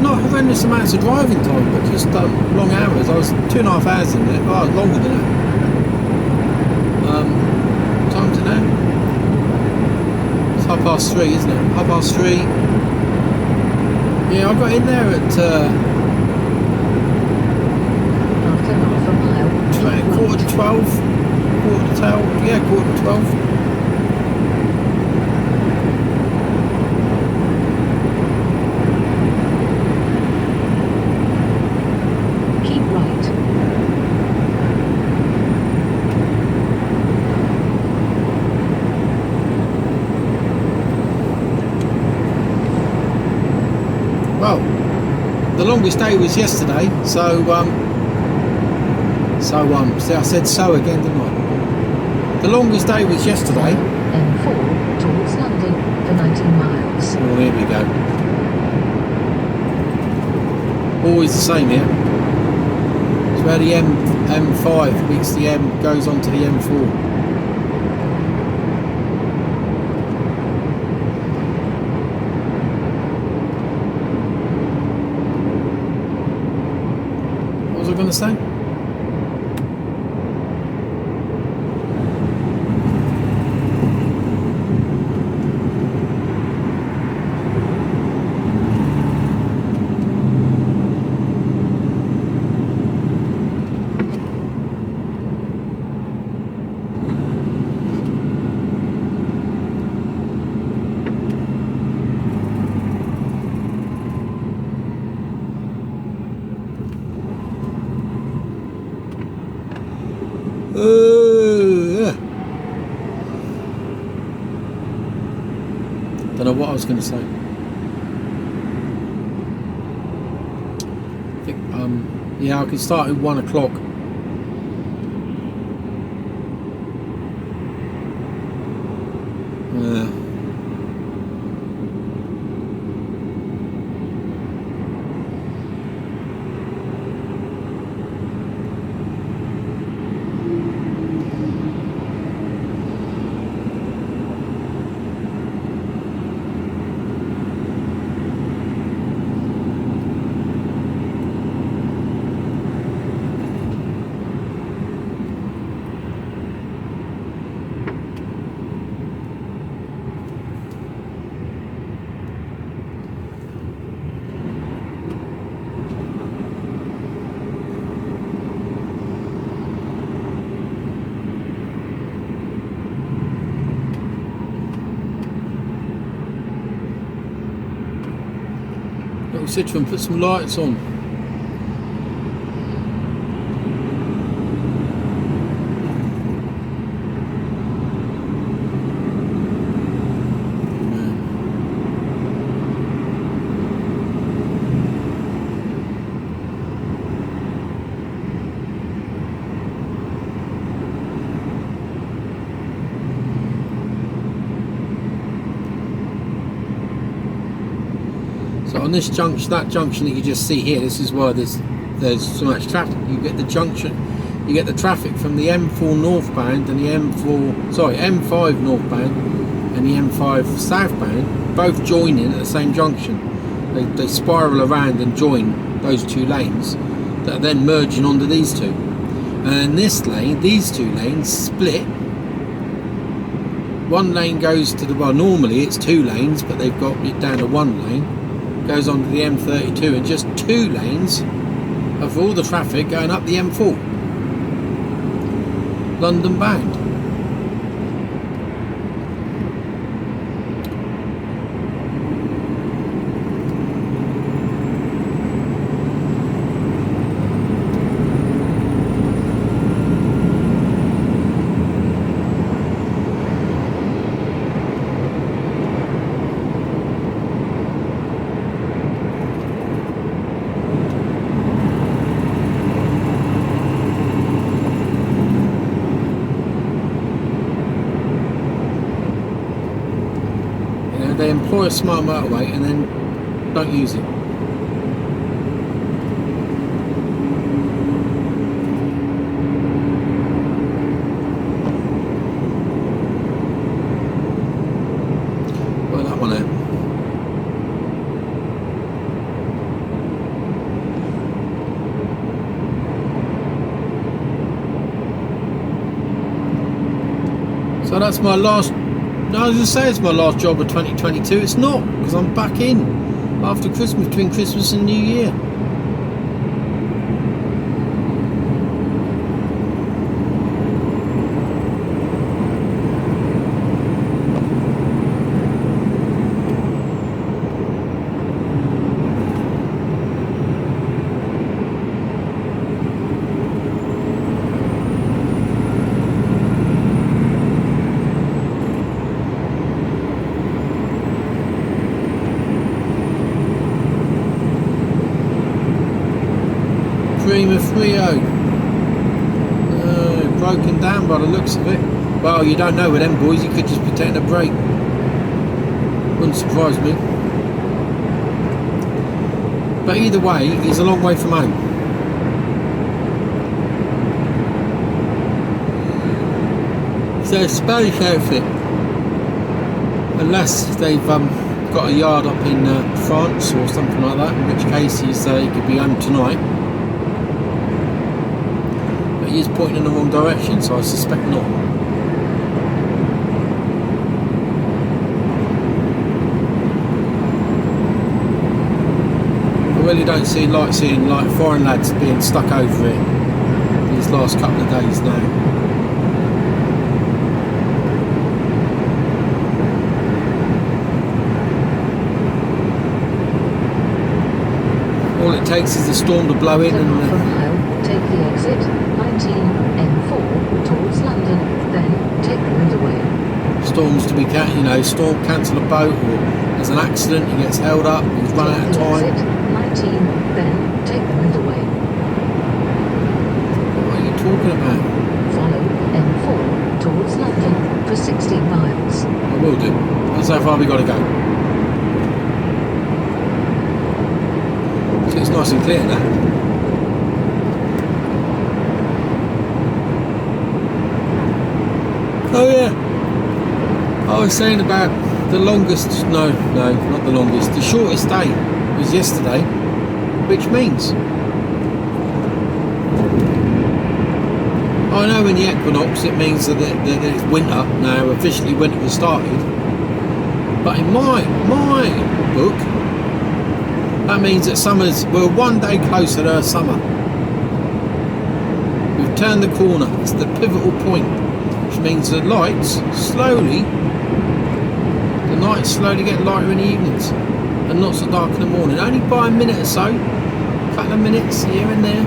Not horrendous amounts of driving time, but just long hours. I was 2.5 hours in there. Oh, longer than that. Time to know. It's 3:30, isn't it? 3:30. Yeah, I got in there at After half a mile, quarter to 12. Yeah, quarter to 12. keep right. Well, the longest day was yesterday, so see, I said so again, didn't I? The longest day was yesterday. M4 towards London for 19 miles. Oh, here we go. Always the same here. It's where the M5 meets the M, goes on to the M4. What was I going to say? Don't know what I was going to say. I think, yeah, I could start at 1 o'clock. Little Citroen, put some lights on. So on this junction, that junction that you just see here, this is why there's so much traffic. You get the junction, you get the traffic from the M4 northbound and the M5 northbound and the M5 southbound, both joining at the same junction. They spiral around and join those two lanes that are then merging onto these two. And in this lane, these two lanes split. One lane goes to the, well, normally it's two lanes, but they've got it down to one lane. Goes on to the M32, and just two lanes of all the traffic going up the M4 London bound. They employ a smart motorway and then don't use it. Well, that one out. So that's my last. No, I was going to say it's my last job of 2022. It's not, because I'm back in after Christmas, between Christmas and New Year. Prima Frio. Broken down by the looks of it. Well, you don't know with them boys, you could just be taking a break. Wouldn't surprise me. But either way, he's a long way from home. So Spanish outfit, unless they've got a yard up in France or something like that, in which case he could be home tonight. He is pointing in the wrong direction, so I suspect not. I really don't like seeing foreign lads being stuck over it these last couple of days now. All it takes is the storm to blow in and take the exit 19 M4 towards London, then take the motorway. Storms to be storm cancel a boat, or there's an accident, he gets held up, he's run out of time. Exit 19, then take the motorway. What are you talking about? Follow M4 towards London for 16 miles. I will do. That's how far we got to go. So it's nice and clear now. Oh yeah, I was saying about the longest, no, not the longest, the shortest day was yesterday, which means, I know in the equinox it means that it's winter now, officially winter has started, but in my book, that means that we're one day closer to summer. We've turned the corner, it's the pivotal point. Which means the nights slowly get lighter in the evenings. and not so dark in the morning. Only by a minute or so, a couple of minutes here and there.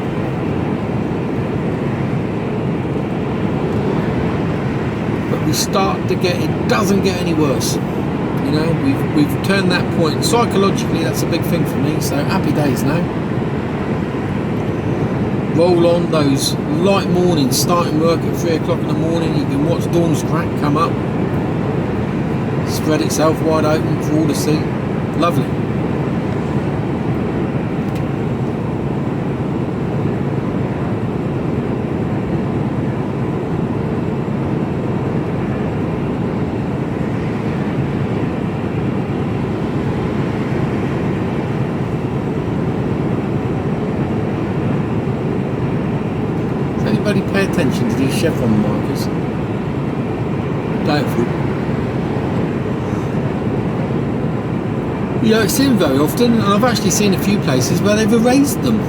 But we start to get, it doesn't get any worse. You know, we've turned that point. Psychologically, that's a big thing for me, so happy days now. Roll on those light mornings, starting work at 3 o'clock in the morning. You can watch dawn's crack come up, spread itself wide open for all to see. Lovely. Pay attention to these chevron markers. Doubtful. You don't see them very often, and I've actually seen a few places where they've erased them.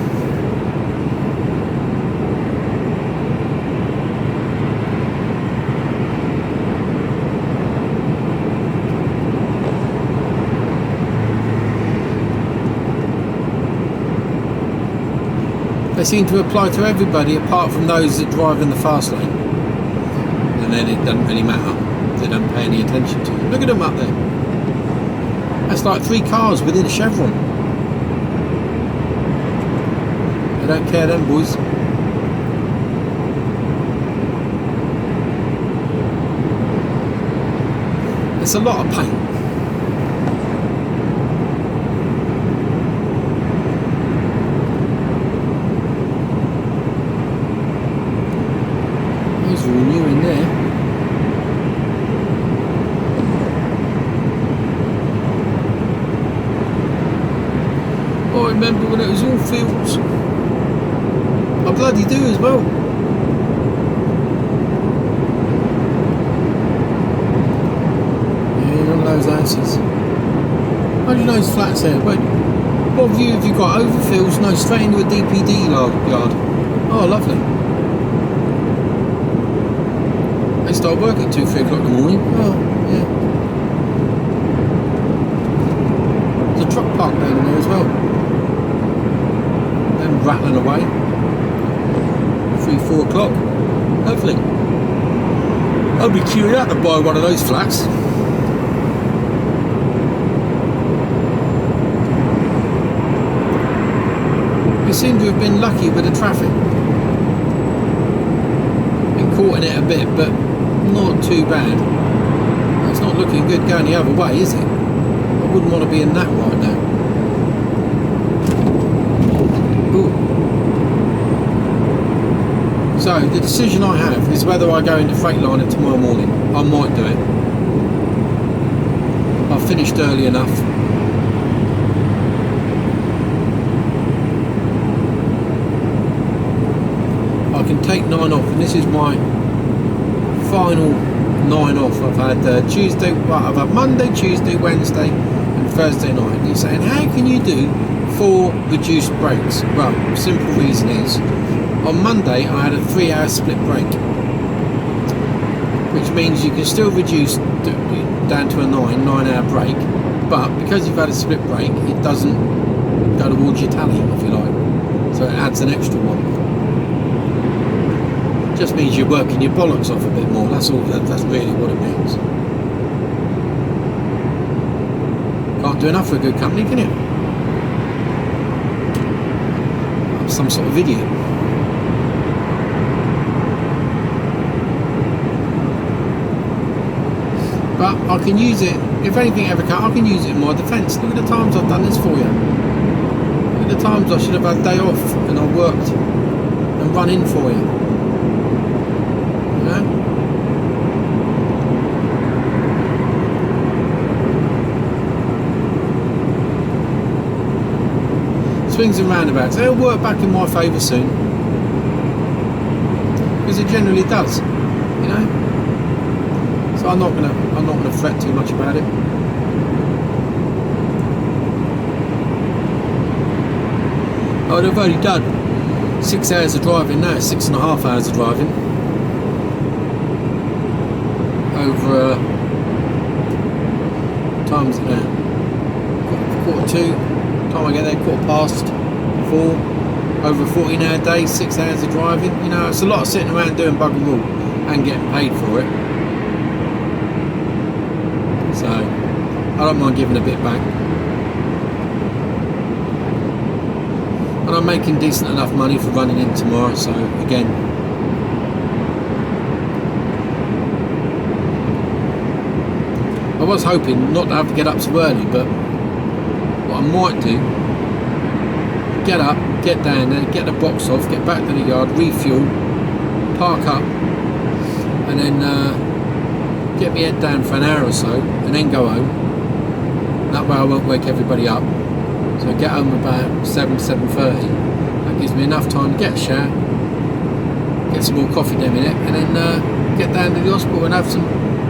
They seem to apply to everybody apart from those that drive in the fast lane, and then it doesn't really matter. They don't pay any attention to it. Look at them up there. That's like 3 cars within a chevron. They don't care, them boys. It's a lot of paint. All new in there. I remember when it was all fields. I bloody do as well. Yeah, all those houses. How do you know those flats there? Wait, what view have you got? Over fields? No, straight into a DPD yard. Oh, lovely. They start work at 2, 3 o'clock in the morning. Oh, yeah. There's a truck park down there as well. Them rattling away. 3, 4 o'clock. Lovely. I'll be queuing out to buy one of those flats. We seem to have been lucky with the traffic. Been caught in it a bit, but not too bad. It's not looking good going the other way, is it? I wouldn't want to be in that right now. Ooh. So the decision I have is whether I go into Freightliner tomorrow morning. I might do it. I've finished early enough. I can take 9 off, and this is my final 9 off. I've had Tuesday, well, I've had Monday, Tuesday, Wednesday and Thursday night. And you're saying, how can you do 4 reduced breaks? Well, the simple reason is, on Monday I had a 3-hour split break, which means you can still reduce down to a 9-hour break, but because you've had a split break, it doesn't go towards your tally, if you like, so it adds an extra one. Just means you're working your bollocks off a bit more. That's all. That's really what it means. Can't do enough for a good company, can you? Some sort of video. But I can use it. If anything ever comes, I can use it in my defence. Look at the times I've done this for you. Look at the times I should have had a day off and I worked and run in for you. Swings and roundabouts. It'll work back in my favour soon, because it generally does, you know. So I'm not gonna fret too much about it. I've only done 6 hours of driving now, 6.5 hours of driving over times it now. 2:45. Time I get there, 4:15. Over a 14-hour day, 6 hours of driving. You know, it's a lot of sitting around doing bugger all and getting paid for it. So I don't mind giving a bit back. And I'm making decent enough money for running in tomorrow, so again, I was hoping not to have to get up so early, but what I might do, get up, get down there, get the box off, get back to the yard, refuel, park up, and then get my head down for an hour or so, and then go home. That way I won't wake everybody up. So I get home about 7:30. That gives me enough time to get a shower, get some more coffee down in it, and then get down to the hospital and have some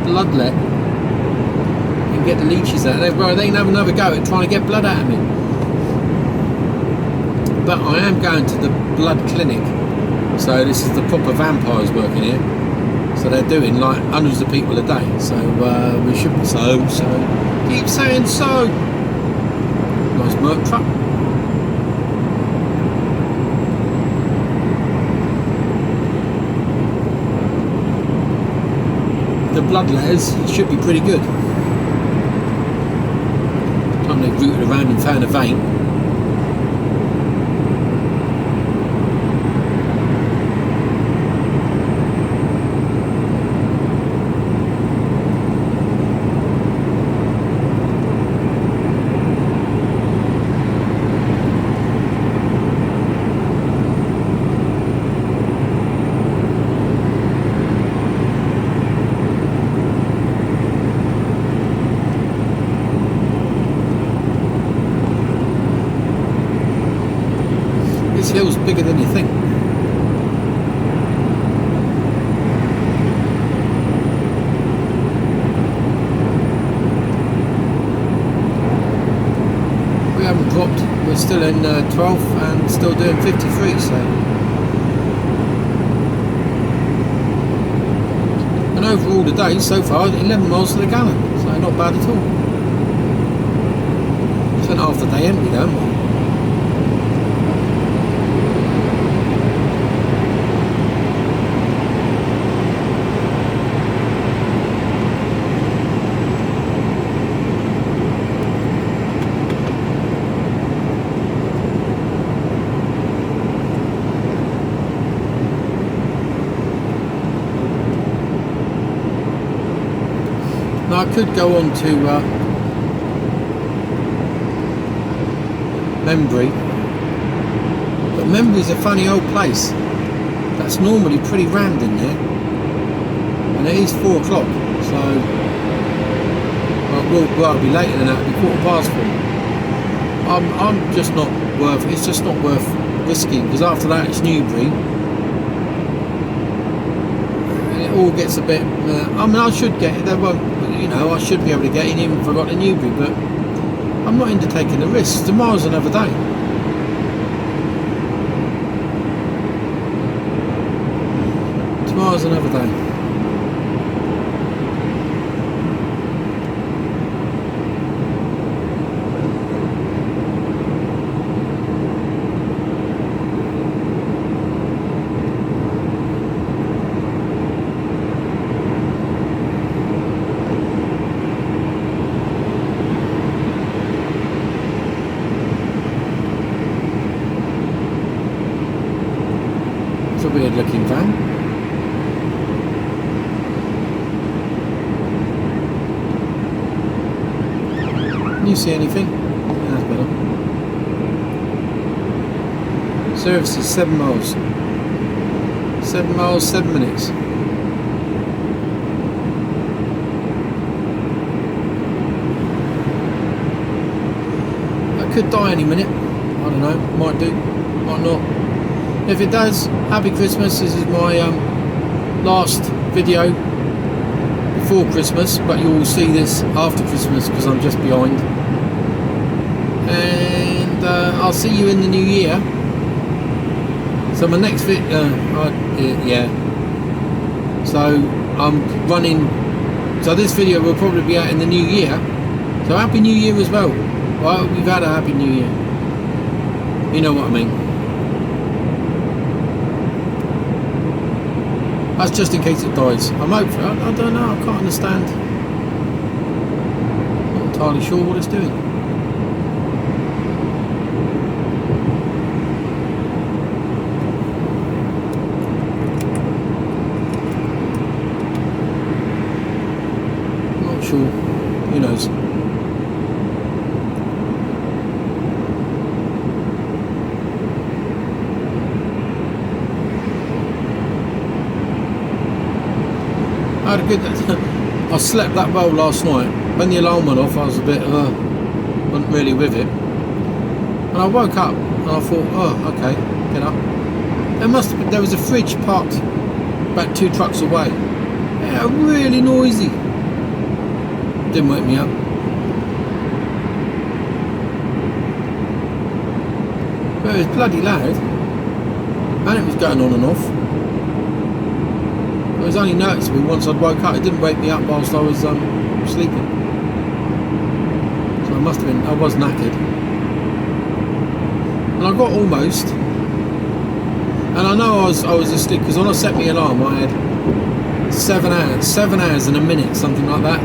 blood let, and get the leeches out. They can have another go at trying to get blood out of me. But I am going to the blood clinic, so this is the proper vampires working here. So they're doing like hundreds of people a day. So we should be so keep saying so. Nice Merc truck. The blood letters should be pretty good. Time they rooted around and found a vein. This hill's bigger than you think. We haven't dropped, we're still in 12th and still doing 53, so. And overall today, so far, 11 miles to the gallon, so not bad at all. Spent half the day empty though, haven't we? Now I could go on to Membry, but Membry's a funny old place. That's normally pretty rammed in there, and it is 4 o'clock, so it'll be later than that. It'll be 4:15. I'm just not worth. It's just not worth risking, because after that it's Newbury. All gets a bit. I mean, I should get it. There won't, you know, I should be able to get in even if I got the Newbury, but I'm not into taking the risks. Tomorrow's another day. Tomorrow's another day. A weird looking van. Can you see anything? Yeah, that's better. Service is 7 miles. 7 miles, 7 minutes. That could die any minute. I don't know. Might do. Might not. If it does, happy Christmas. This is my last video before Christmas, but you will see this after Christmas because I'm just behind. And I'll see you in the new year. So my next video, yeah. So I'm running. So this video will probably be out in the new year. So happy New Year as well. Well, we've had a happy new year. You know what I mean. That's just in case it dies. I'm hopeful. I don't know. I can't understand. Not entirely sure what it's doing. Not sure. Who knows? I had a good. I slept that well last night. When the alarm went off, I was a bit, wasn't really with it. And I woke up and I thought, oh, okay, get up. There was a fridge parked about 2 trucks away. Yeah, really noisy. Didn't wake me up. But it was bloody loud, and it was going on and off. It was only noticeable once I'd woke up. It didn't wake me up whilst I was sleeping. So I must have been. I was knackered, and I got almost. And I know I was asleep because when I set my alarm, I had 7 hours and a minute, something like that,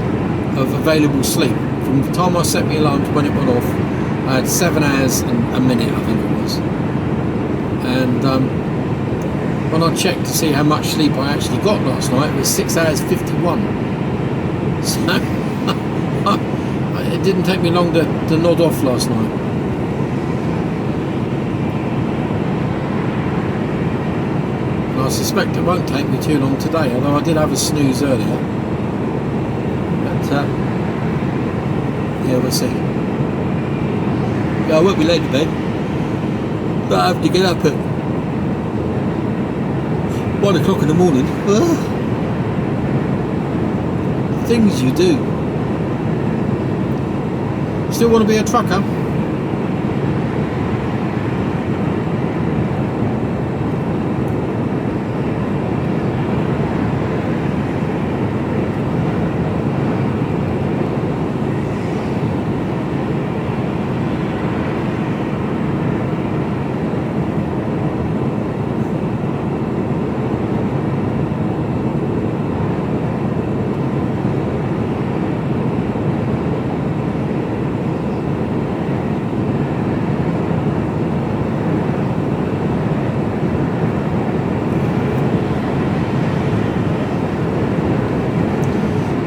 of available sleep. From the time I set my alarm to when it went off, I had 7 hours and a minute, I think it was. And when I checked to see how much sleep I actually got last night, it was 6 hours 51. So it didn't take me long to nod off last night. And I suspect it won't take me too long today, although I did have a snooze earlier. But yeah, we'll see. Yeah, I won't be late to bed, but I have to get up at 1 o'clock in the morning. Things you do. Still want to be a trucker?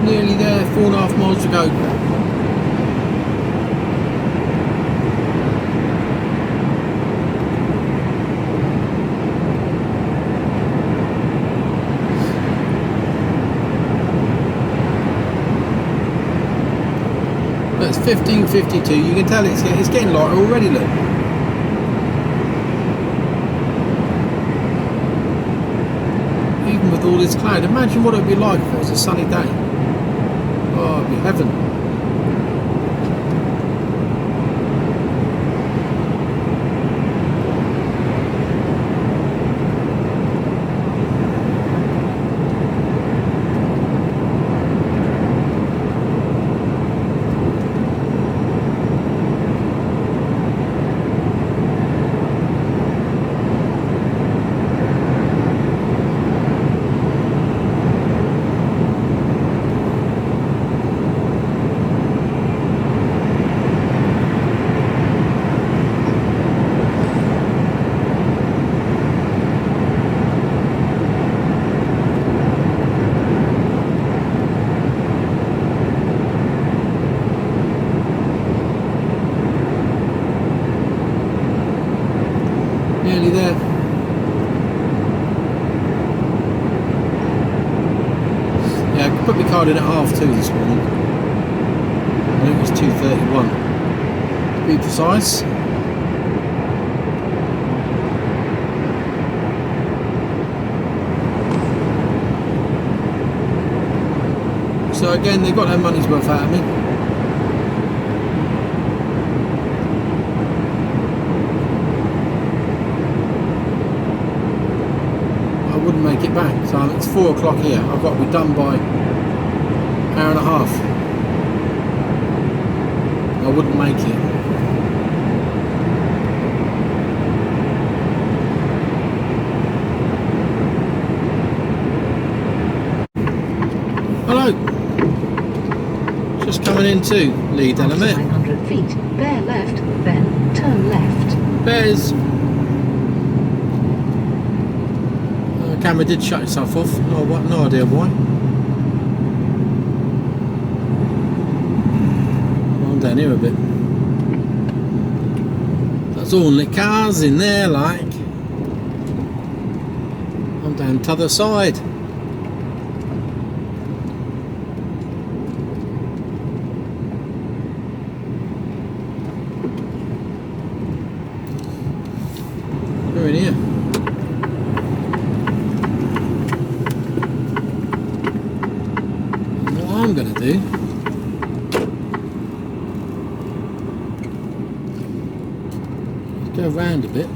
Nearly there, 4.5 miles to go. That's 15:52. You can tell it's getting lighter already, look. Even with all this cloud, imagine what it would be like if it was a sunny day. Oh, it'd be heaven. Nearly there. Yeah, I put my card in at 2:30 this morning. I think it was 2:31 to be precise. So again, they got their money's worth out of me. Wouldn't make it back, so it's 4 o'clock here. I've got to be done by 1.5 hours. I wouldn't make it. Hello. Just coming into Lead After Element. 900 feet, bear left, then turn left. Bears. Camera did shut itself off. No idea why. I'm down here a bit. That's all the cars in there, like. I'm down to the other side. We're in here. I'm going to do is go round a bit.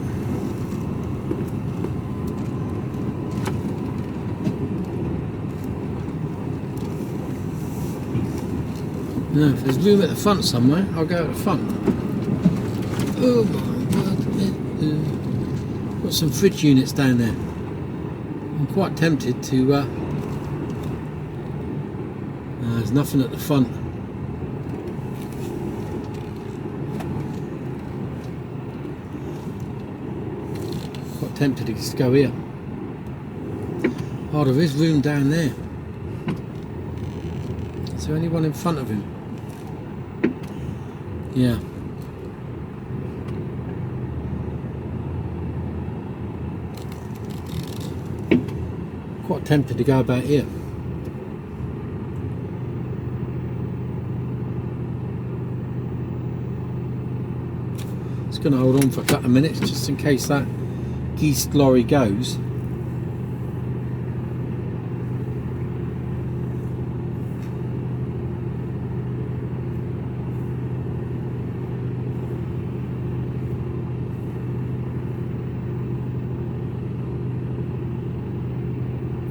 Now, if there's room at the front somewhere, I'll go at the front. Oh my god, got some fridge units down there. I'm quite tempted to there's nothing at the front. Quite tempted to just go here. Oh, there is room down there. Is there anyone in front of him? Yeah. Quite tempted to go about here. Going to hold on for a couple of minutes just in case that geese lorry goes.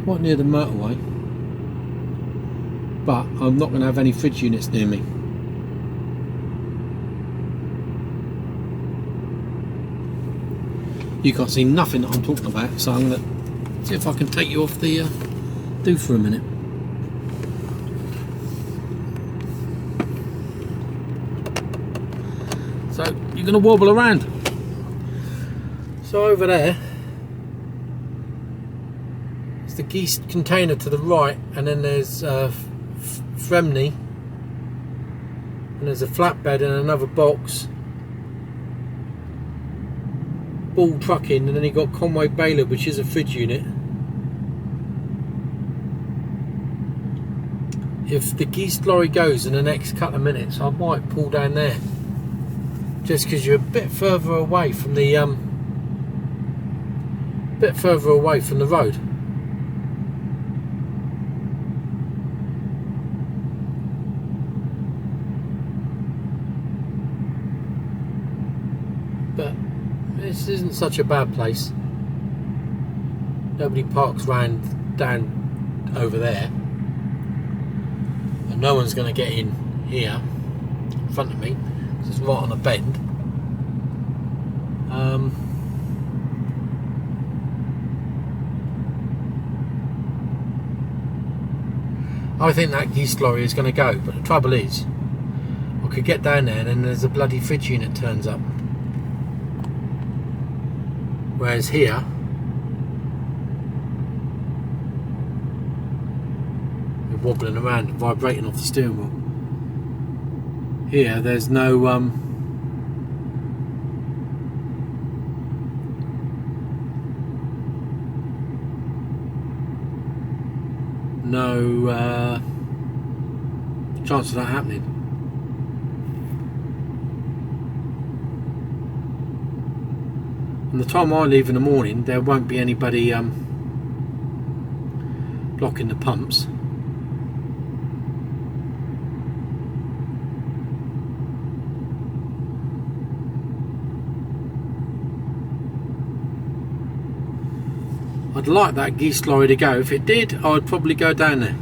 Quite near the motorway, but I'm not going to have any fridge units near me. You can't see nothing that I'm talking about, so I'm going to see if I can take you off the do for a minute. So you're going to wobble around. So over there is the geese container to the right, and then there's Fremney, and there's a flatbed and another box. Ball trucking, and then you got Conway Baylor, which is a fridge unit. If the geese lorry goes in the next couple of minutes, I might pull down there, just because you're a bit further away from the road. But this isn't such a bad place. Nobody parks down over there, and no one's going to get in here in front of me because it's right on a bend. I think that geese lorry is going to go, but the trouble is I could get down there and then there's a bloody fridge unit turns up. Whereas here, you're wobbling around, vibrating off the steering wheel. Here, there's no chance of that happening. And the time I leave in the morning, there won't be anybody blocking the pumps. I'd like that geese lorry to go. If it did, I'd probably go down there.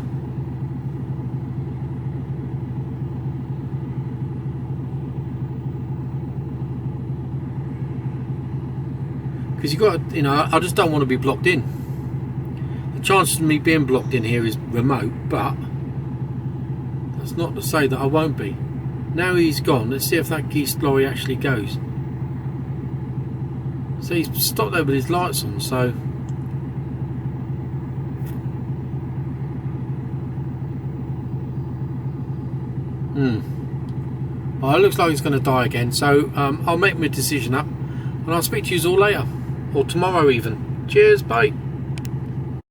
because you got to, you know, I just don't want to be blocked in. The chance of me being blocked in here is remote, but that's not to say that I won't be. Now he's gone, let's see if that geese lorry actually goes. So he's stopped there with his lights on, so well, it looks like he's going to die again, so I'll make my decision up and I'll speak to you all later, or tomorrow even. Cheers, bye.